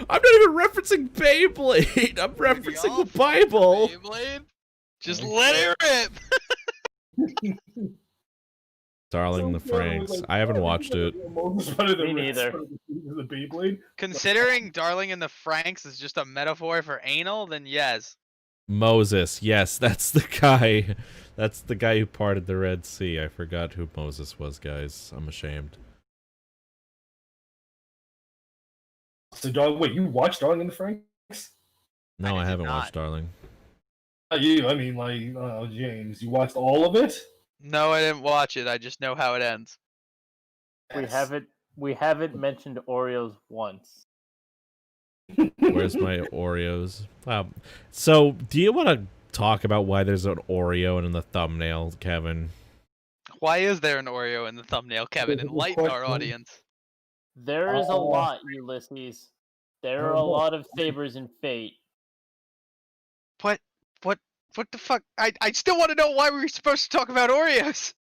A: I'm not even referencing Beyblade. I'm referencing the Bible.
B: Beyblade? Just let it rip!
A: Darling in the Franks. I haven't watched it.
D: Me neither.
C: The Beyblade.
B: Considering Darling in the Franks is just a metaphor for anal, then yes.
A: Moses. Yes, that's the guy. That's the guy who parted the Red Sea. I forgot who Moses was, guys. I'm ashamed.
C: So, wait, you watched Darling in the Franks?
A: No, I
B: did
A: haven't
B: not.
A: watched Darling.
C: You, I mean, like, James, you watched all of it?
B: No, I didn't watch it. I just know how it ends.
C: Yes.
D: We haven't mentioned Oreos once.
A: Where's my Oreos? So, do you want to talk about why there's an Oreo in the thumbnail, Kevin?
B: Why is there an Oreo in the thumbnail, Kevin?
C: Good
B: Enlighten our
C: question.
B: audience.
D: There is a
C: Oh.
D: lot, Ulysses. There are a lot of sabers in fate.
B: What the fuck? I still want to know why we were supposed to talk about Oreos.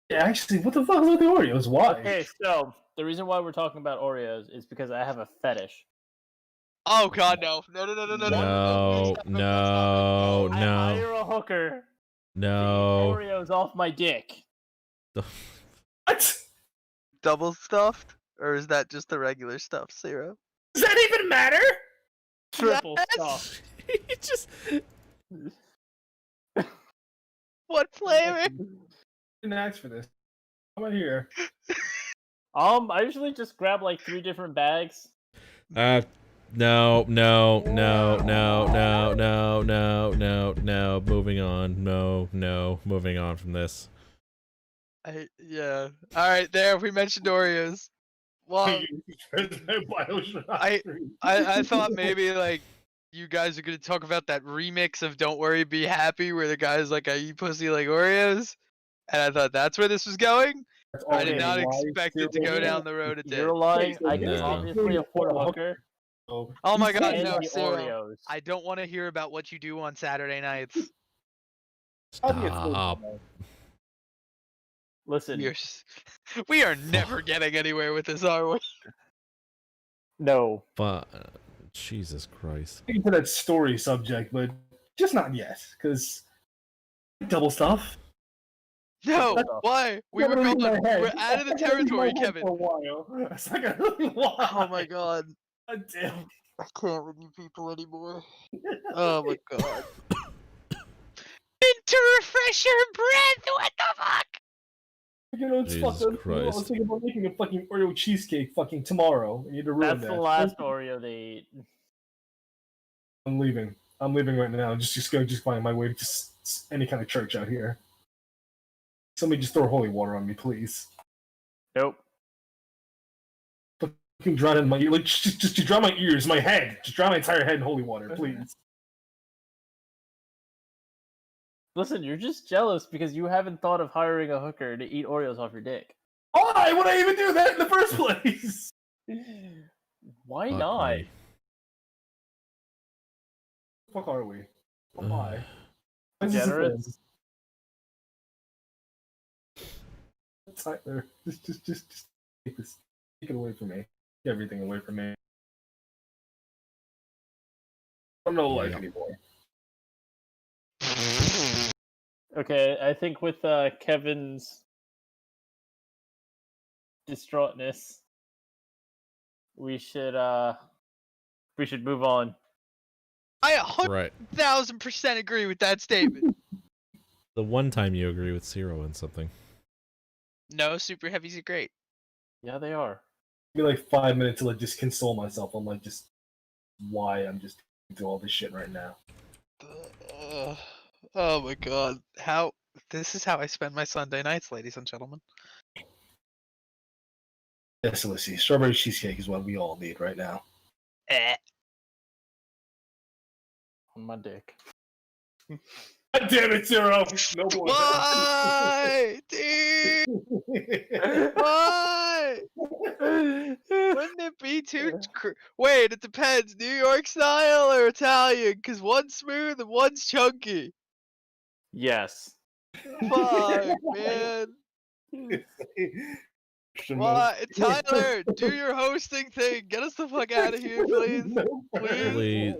C: Yeah, actually, what the fuck is with the Oreos? Why?
D: Okay, so the reason why we're talking about Oreos is because I have a fetish.
B: Oh god, no. No.
A: No, no,
D: I
A: no,
D: hire a hooker to
A: no.
D: eat Oreos off my dick.
C: What?
B: Double stuffed? Or is that just the regular stuffed Zero?
C: Does that even matter?
D: Triple
B: Yes!
D: stuff.
A: You just
B: What flavor?
C: I didn't ask for this. I'm right here.
D: I usually just grab like 3 different bags.
A: no, no, no, no, no, no, no, no. Moving on. No, moving on from this.
B: Yeah. Alright, there, we mentioned Oreos. Well, I thought maybe like you guys are gonna talk about that remix of "Don't Worry, Be Happy," where the guy's like, "I eat pussy like Oreos," and I thought that's where this was going. I did not expect it to go down the road it did.
D: You're lying. I can
A: No.
D: obviously afford a hooker.
B: Oh my god,
D: And
B: no,
D: the
B: Cyril.
D: Oreos.
B: I don't want to hear about what you do on Saturday nights.
A: Stop.
D: Listen,
B: We are never getting anywhere with this, are we?
D: no.
A: But Jesus Christ.
C: Into that story subject, but just not yet, because Double stuff.
B: No,
D: That's all.
B: why? We were
C: Never
B: gone.
C: leave my
B: We were
C: head.
B: out of the
C: I gotta leave my
B: territory,
C: head
B: Kevin.
C: For a while. It's like I really want.
B: Oh my god.
C: God damn.
B: I can't with you people anymore. Oh my god. To refresh your breath, what the fuck?
C: You know, it's
A: Jesus
C: fucked up. I was
A: Christ.
C: thinking about making a fucking Oreo cheesecake fucking tomorrow. And you had to ruin
D: That's
C: that.
D: the last Oreo they ate.
C: I'm leaving. I'm leaving right now. Just go. Just find my way to just any kind of church out here. Somebody just throw holy water on me, please.
D: Nope.
C: Fucking drown in my ear. Like just drown my ears, my head. Just drown my entire head in holy water, please.
D: Listen, you're just jealous because you haven't thought of hiring a hooker to eat Oreos off your dick.
C: Why would I even do that in the first place?
D: Why
A: Fuck
D: not?
A: me.
C: Fuck are we? Why?
D: Generous?
C: Tyler, just take this. Take it away from me. Take everything away from me. I don't know life
A: Yeah.
C: anymore.
D: Okay, I think with Kevin's distraughtness, we should move on.
B: I
A: Right.
B: 100,000% agree with that statement.
A: The one time you agree with Zero on something.
B: No, super heavies are great.
D: Yeah, they are.
C: Give me like 5 minutes to like just console myself on like just why I'm just doing all this shit right now.
B: Oh my god. This is how I spend my Sunday nights, ladies and gentlemen.
C: Yes, let's see. Strawberry cheesecake is what we all need right now.
B: Eh.
D: On my dick.
C: God damn it, Zero! No more.
B: Why? Dude, why? Wouldn't it be too... Wait, it depends. New York style or Italian? Because one's smooth and one's chunky.
D: Yes.
B: Fuck, man. Why? Tyler, do your hosting thing. Get us the fuck out of here, please.
C: No,
A: Please.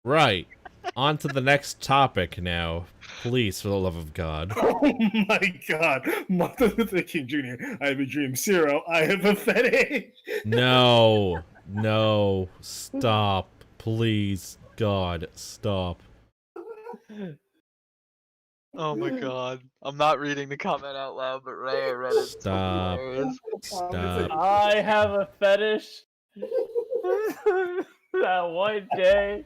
A: Right. On to the next topic now. Please, for the love of God.
C: Oh my god. Martin Luther King Jr. I have a dream. Zero. I have a fetish.
A: No. No. Stop. Please. God. Stop.
B: Oh my god. I'm not reading the comment out loud, but Ray read it. It's
A: Stop.
B: hilarious.
A: Stop.
D: I have a fetish. That one day,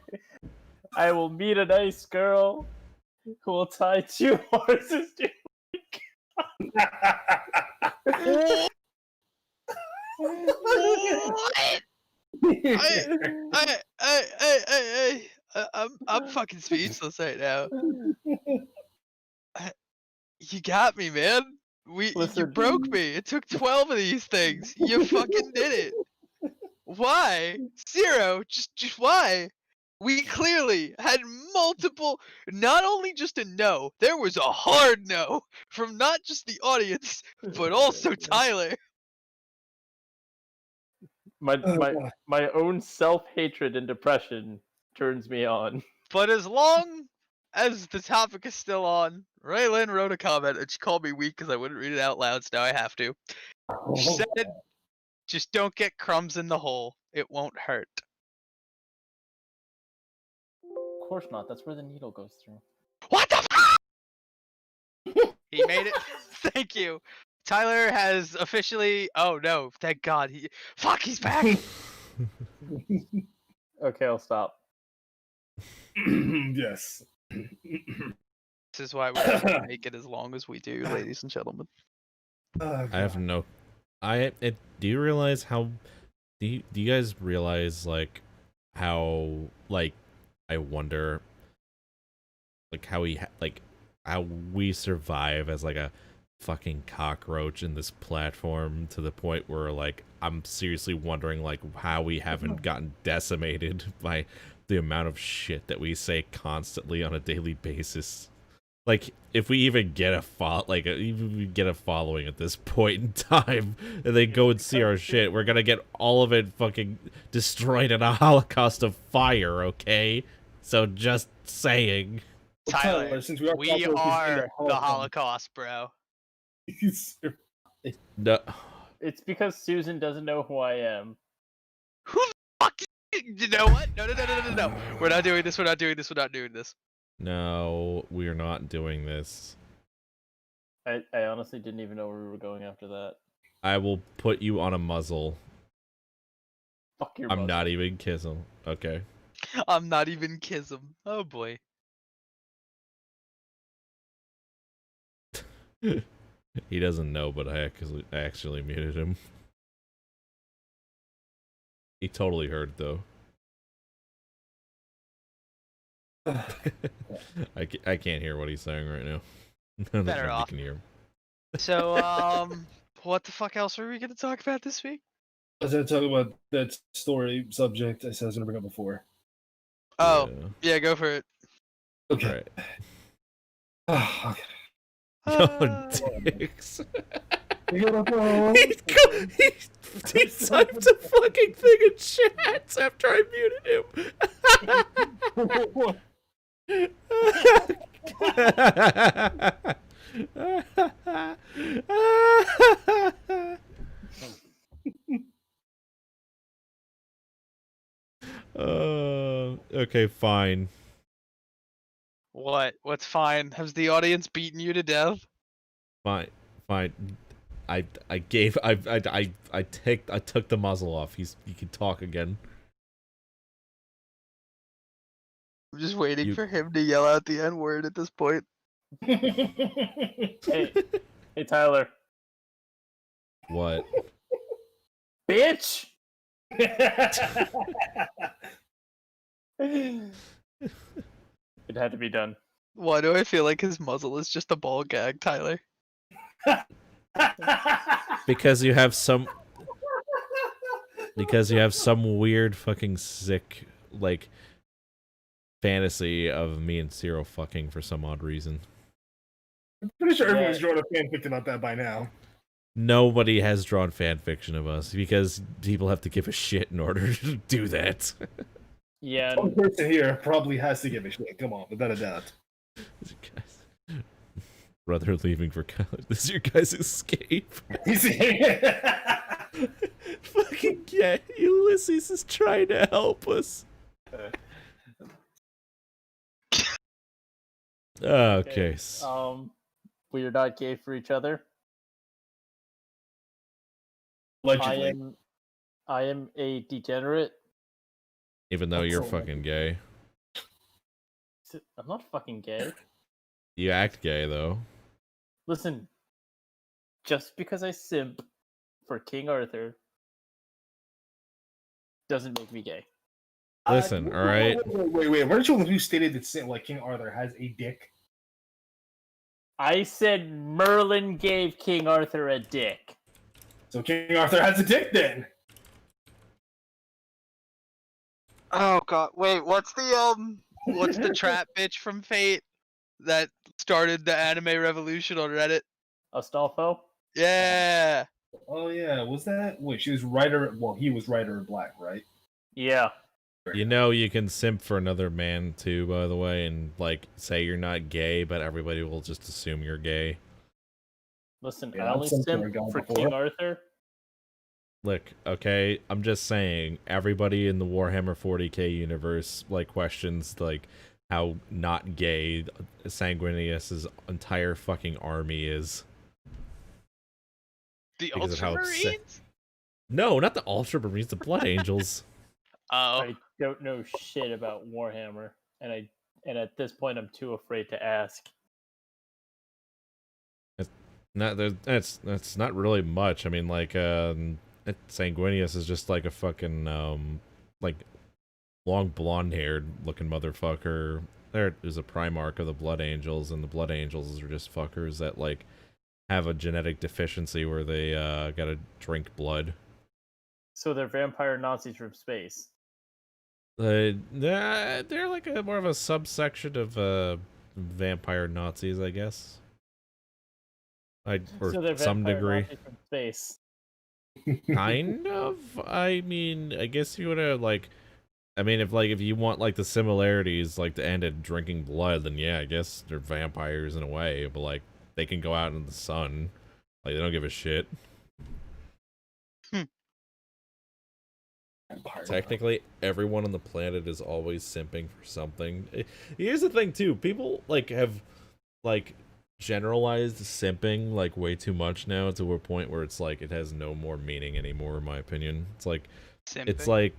D: I will meet a nice girl who will tie 2 horses to
B: What? I'm fucking speechless right now. You got me, man. You
D: Listen.
B: broke me. It took 12 of these things. You fucking did it. Why? Zero. Just why? We clearly had multiple, not only just a no, there was a hard no from not just the audience, but also Tyler.
D: My own self-hatred and depression turns me on.
B: But as long as the topic is still on, Raylyn wrote a comment and she called me weak because I wouldn't read it out loud, so now I have to. She said, just don't get crumbs in the hole. It won't hurt.
D: Of course not. That's where the needle goes through.
B: What the fuck? He made it. Thank you. Tyler has officially. Oh no! Thank God. Fuck. He's back.
D: Okay, I'll stop.
C: Yes.
B: This is why we have to make it as long as we do, ladies and gentlemen.
C: Oh,
A: I have no. Do you realize how? Do you guys realize like how like I wonder like how how we survive as like a fucking cockroach in this platform to the point where like I'm seriously wondering like how we haven't gotten decimated by the amount of shit that we say constantly on a daily basis. Like if we even get a even we get a following at this point in time and they go and see our shit, we're gonna get all of it fucking destroyed in a holocaust of fire, okay? So just saying.
B: Tyler,
C: since we are
B: we
C: proper,
B: are the Holocaust, bro.
A: No.
D: It's because Susan doesn't know who I am.
B: Who the fuck? You know what? No. We're not doing this. We're not doing this. We're not doing this.
A: No, we are not doing this.
D: I honestly didn't even know where we were going after that.
A: I will put you on a muzzle.
D: Fuck your
A: I'm
D: muzzle.
A: not even kissing. Okay.
B: I'm not even kiss him. Oh boy.
A: He doesn't know, but I actually muted him. He totally heard, though. I can't hear what he's saying right now.
B: Better
A: Nobody
B: off.
A: can hear him.
B: So, what the fuck else were we gonna talk about this week?
C: I was going to talk about that story subject I said I was going to bring up before.
B: Oh,
A: Yeah.
B: yeah, go for it.
C: Okay.
A: Right.
C: Okay.
A: Oh, dicks.
C: We gotta go.
A: He typed a fucking thing in chat after I muted him. Okay, fine.
B: What? What's fine? Has the audience beaten you to death?
A: Fine. I took the muzzle off. He can talk again.
B: I'm just waiting
A: You-
B: for him to yell out the N-word at this point.
D: Hey, Tyler.
A: What?
D: Bitch! It had to be done.
B: Why do I feel like his muzzle is just a ball gag, Tyler?
A: Because you have some weird fucking sick like fantasy of me and Cyril fucking for some odd reason.
C: I'm pretty sure everyone's
D: Yeah.
C: drawn a fanfiction about that by now.
A: Nobody has drawn fan fiction of us because people have to give a shit in order to do that.
D: Yeah.
C: One person here probably has to give a shit. Come on, without a doubt.
A: Brother leaving for college. This is your guys' escape. Fucking yeah, Ulysses is trying to help us. Okay.
D: We are not gay for each other.
C: Allegedly.
D: I am a degenerate.
A: Even though you're fucking gay.
D: I'm not fucking gay.
A: You act gay though.
D: Listen, just because I simp for King Arthur doesn't make me gay.
A: Listen, all right.
C: Wait. Weren't you the one who stated that like King Arthur has a dick?
D: I said Merlin gave King Arthur a dick.
C: So King Arthur has a dick then.
B: Oh god, wait, what's the trap bitch from Fate that started the anime revolution on Reddit?
D: Astolfo?
B: Yeah.
C: Oh yeah, was that? Wait, she was writer. Well, he was writer in black, right?
D: Yeah.
A: You know you can simp for another man too, by the way, and like say you're not gay, but everybody will just assume you're gay.
D: Listen,
C: Yeah,
D: I only
C: I've simped for a
D: simp
C: guy
D: for
C: before.
D: King Arthur.
A: Look, okay, I'm just saying, everybody in the Warhammer 40k universe like questions like how not gay Sanguinius's entire fucking army is.
B: The
A: Because of how
B: Ultramarines?
A: No, not the Ultramarines, the Blood Angels.
B: Oh.
D: I don't know shit about Warhammer, and at this point I'm too afraid to ask.
A: That's not really much. I mean, like, Sanguinius is just like a fucking like long blonde-haired looking motherfucker. There is a Primarch of the Blood Angels, and the Blood Angels are just fuckers that like have a genetic deficiency where they gotta drink blood.
D: So they're vampire Nazis from space.
A: They're like more of a subsection of vampire Nazis, I guess. Or
D: So they're
A: some
D: vampire
A: degree.
D: Nazis from space.
A: Kind of. I mean, I guess you wanna like I mean, if you want like the similarities like to end at drinking blood, then yeah, I guess they're vampires in a way, but like they can go out in the sun, like they don't give a shit. Technically, everyone on the planet is always simping for something. Here's the thing too: people like have like generalized simping like way too much now to a point where it's like it has no more meaning anymore. In my opinion, it's
B: Simping.
A: like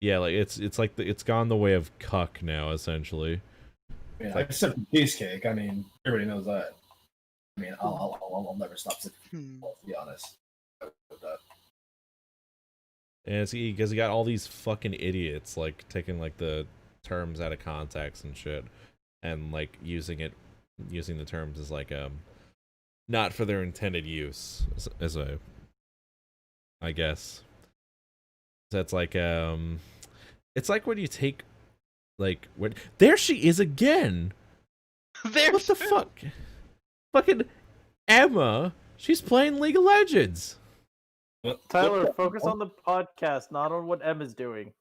A: yeah, like it's like it's gone the way of cuck now essentially.
C: Yeah,
A: Like-
C: except for cheesecake. I mean, everybody knows that. I mean, I'll never stop sipping.
B: Hmm.
C: To be honest. With that.
A: And it's because you got all these fucking idiots like taking like the terms out of context and shit, and like using the terms as like not for their intended use as a I guess. That's like it's like when you take like when there she is again.
B: There's
A: What the fuck? Fucking Emma, she's playing League of Legends.
D: Tyler, focus on the podcast, not on what Emma's doing.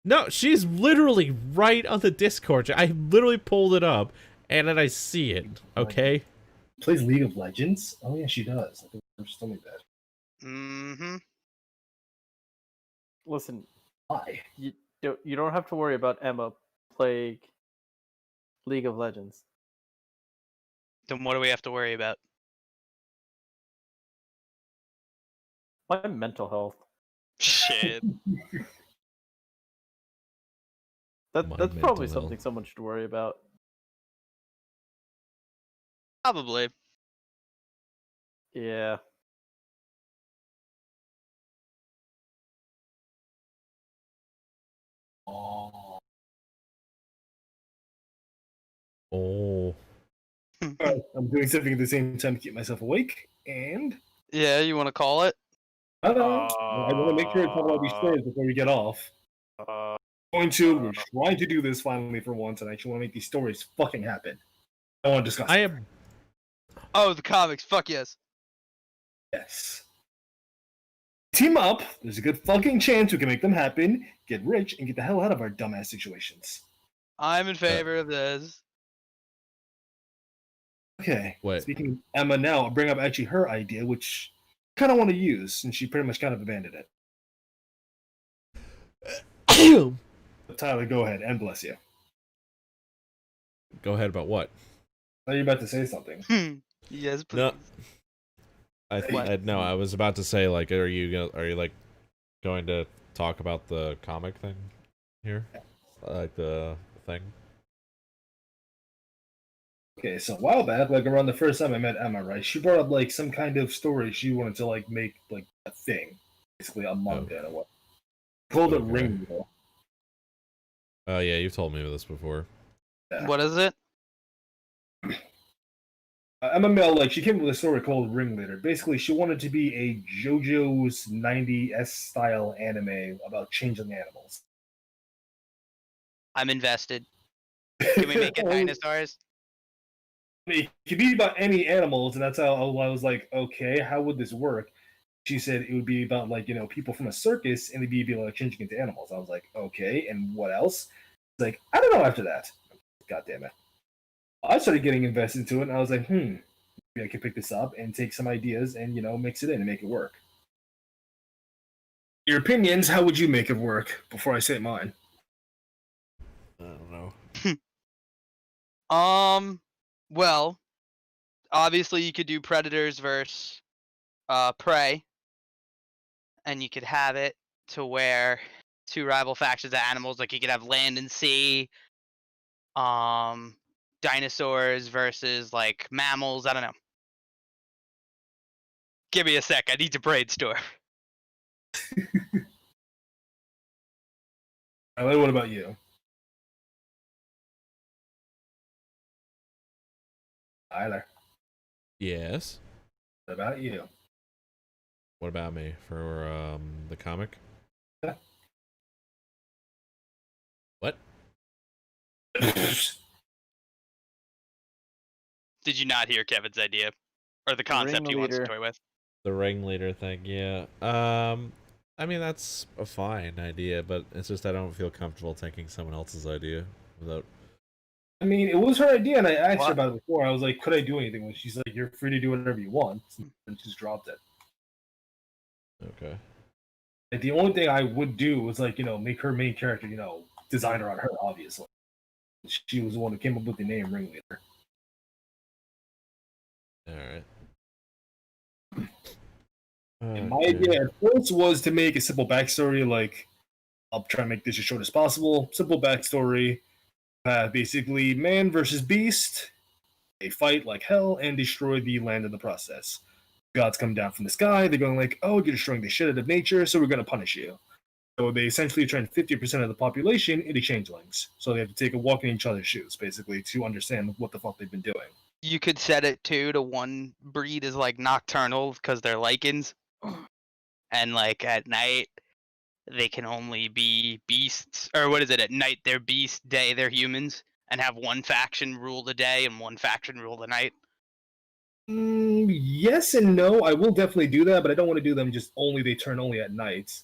A: No, she's literally right on the Discord. I literally pulled it up and then I see it. Okay.
C: Plays League of Legends. Oh yeah, she does. I think she told me that.
B: Mm-hmm.
D: Listen,
C: Why?
D: you don't have to worry about Emma playing League of Legends.
B: Then what do we have to worry about?
D: My mental health.
B: Shit.
A: My
D: That's probably
A: mental
D: something
A: health.
D: someone should worry about.
B: Probably.
D: Yeah.
C: Oh.
A: Oh.
C: I'm doing something at the same time to keep myself awake, and
B: Yeah, you want to call it?
C: I don't know. I want to make sure to talk about these stories before we get off. We're trying to do this finally for once, and I actually want to make these stories fucking happen. I want to discuss.
A: I
C: it.
A: am
B: Oh, the comics. Fuck yes.
C: Yes. Team up. There's a good fucking chance we can make them happen, get rich, and get the hell out of our dumbass situations.
B: I'm in favor of this.
C: Okay.
A: Wait.
C: Speaking of Emma now, I'll bring up actually her idea, which I kind of want to use, since she pretty much kind of abandoned it. But Tyler, go ahead, and bless you.
A: Go ahead about what?
C: Are you about to say something?
B: Yes, please.
A: No.
C: What?
A: No, I was about to say like are you like going to talk about the comic thing here? Like the thing?
C: Okay, so a while back, like around the first time I met Emma, right? She brought up like some kind of story she wanted to like make like a thing, basically a manga and what. Called it
A: Okay.
C: Ringleader.
A: Oh yeah, you've told me this before.
C: Yeah.
B: What is it?
C: Emma Mill, like she came up with a story called Ringleader. Basically, she wanted to be a JoJo's 90s style anime about changeling animals.
B: I'm invested. Can we make it dinosaurs?
C: It could be about any animals, and that's how I was like, okay, how would this work? She said it would be about like people from a circus, and they'd be like changing into animals. I was like, okay, and what else? It's like I don't know. After that, God damn it, I started getting invested into it, and I was like, maybe I could pick this up and take some ideas and mix it in and make it work. Your opinions? How would you make it work? Before I say mine.
A: I don't know.
B: Well, obviously you could do predators versus prey, and you could have it to where two rival factions of animals, like you could have land and sea, dinosaurs versus like mammals. I don't know. Give me a sec. I need to brainstorm.
C: What about you? Tyler,
A: Yes.
C: what about you?
A: What about me for the comic?
C: Yeah.
A: What?
B: Did you not hear Kevin's idea or the concept he wants to
D: Ringleader.
B: toy with?
A: The ringleader thing, yeah. I mean, that's a fine idea, but it's just I don't feel comfortable taking someone else's idea without.
C: I mean, it was her idea, and I asked her
B: What?
C: about it before. I was like, "Could I do anything?" And she's like, "You're free to do whatever you want," and just dropped it.
A: Okay.
C: Like, the only thing I would do was like, make her main character, design her on her, obviously. She was the one who came up with the name Ringleader.
A: All right.
C: And my idea at first was to make a simple backstory, like I'll try to make this as short as possible. Simple backstory. Basically, man versus beast. They fight like hell and destroy the land in the process. Gods come down from the sky. They're going like, "Oh, you're destroying the shit out of nature, so we're going to punish you." So they essentially turn 50% of the population into changelings. So they have to take a walk in each other's shoes, basically, to understand what the fuck they've been doing.
B: You could set it too to one breed is like nocturnal because they're lichens, and like at night they can only be beasts, or what is it? At night they're beasts, day they're humans, and have one faction rule the day and one faction rule the night.
C: Yes and no. I will definitely do that, but I don't want to do them just only they turn only at night.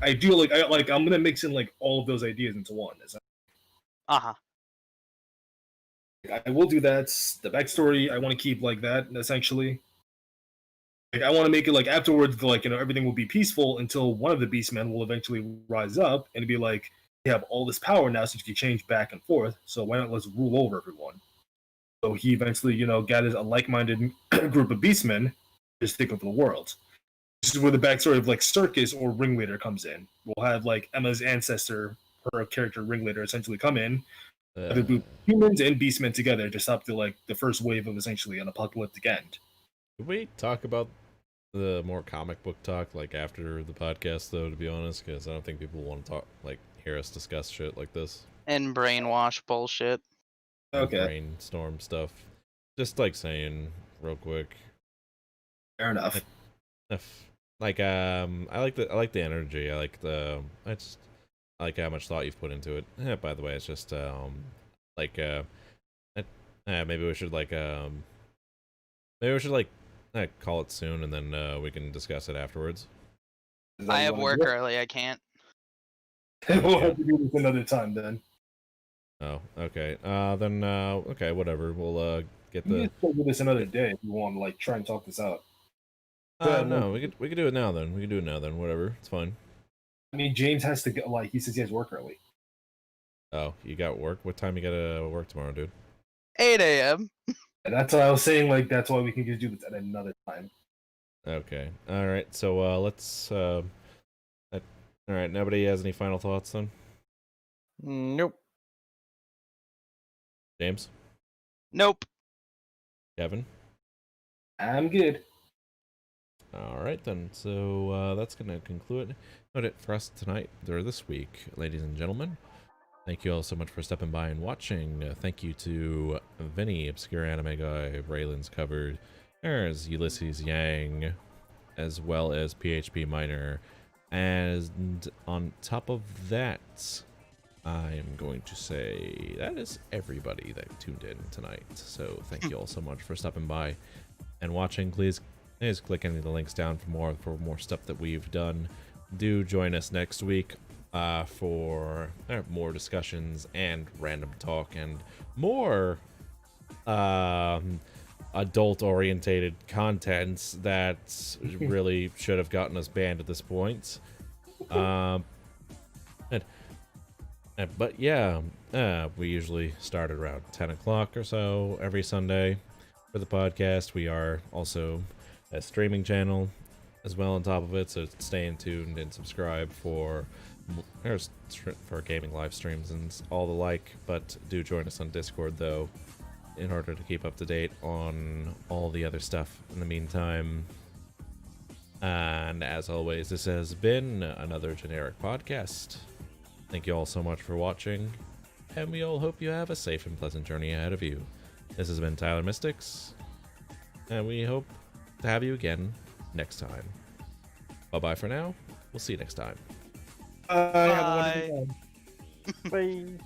C: I do I'm gonna mix in like all of those ideas into one.
B: Uh-huh.
C: I will do that. The backstory I want to keep like that essentially. Like, I want to make it like afterwards, like everything will be peaceful until one of the Beastmen will eventually rise up and be like, "You have all this power now, since you can change back and forth. So why not let's rule over everyone?" So he eventually, gathers a like-minded group of Beastmen to take over the world. This is where the backstory of like Circus or Ringleader comes in. We'll have like Emma's ancestor, her character Ringleader, essentially come in, the group humans and Beastmen together to stop the first wave of essentially an apocalyptic end.
A: Can we talk about the more comic book talk like after the podcast, though? To be honest, because I don't think people want to hear us discuss shit like this.
B: And brainwash bullshit.
C: Okay,
A: Brainstorm stuff. Just like saying real quick.
C: fair enough.
A: I like the energy. I like how much thought you've put into it. By the way, it's just maybe we should call it soon, and then we can discuss it afterwards.
B: I have work early. I can't.
C: We'll have to do this another time then.
A: Oh, okay. Okay, whatever. We'll get
C: We
A: the.
C: can still do this another day if you want to try and talk this out.
A: No, we could do it now then. We can do it now then. Whatever, it's fine.
C: I mean, James has to go. He says he has work early.
A: Oh, you got work? What time you gotta work tomorrow, dude?
B: 8 a.m.
C: And that's what I was saying. That's why we can just do this at another time.
A: Okay. All right. So let's. All right. Nobody has any final thoughts then?
B: Nope.
A: James?
B: Nope.
A: Kevin?
C: I'm good.
A: All right then. So that's gonna conclude it for us tonight or this week, ladies and gentlemen. Thank you all so much for stepping by and watching. Thank you to Vinny, Obscure Anime Guy, Raylan's Covered, there's Ulysses Yang, as well as PHP Miner. And on top of that, I am going to say that is everybody that tuned in tonight. So thank you all so much for stopping by and watching. Please click any of the links down for more stuff that we've done. Do join us next week for more discussions and random talk and more adult-orientated contents that really should have gotten us banned at this point. But yeah, we usually start at around 10 o'clock or so every Sunday for the podcast. We are also a streaming channel as well on top of it, so stay tuned and subscribe for gaming live streams and all the like. But do join us on Discord though, in order to keep up to date on all the other stuff in the meantime. And as always, this has been another generic podcast. Thank you all so much for watching, and we all hope you have a safe and pleasant journey ahead of you. This has been Tyler Mystics, and we hope to have you again next time. Bye-bye for now. We'll see you next time.
C: Have a wonderful time.
D: Bye.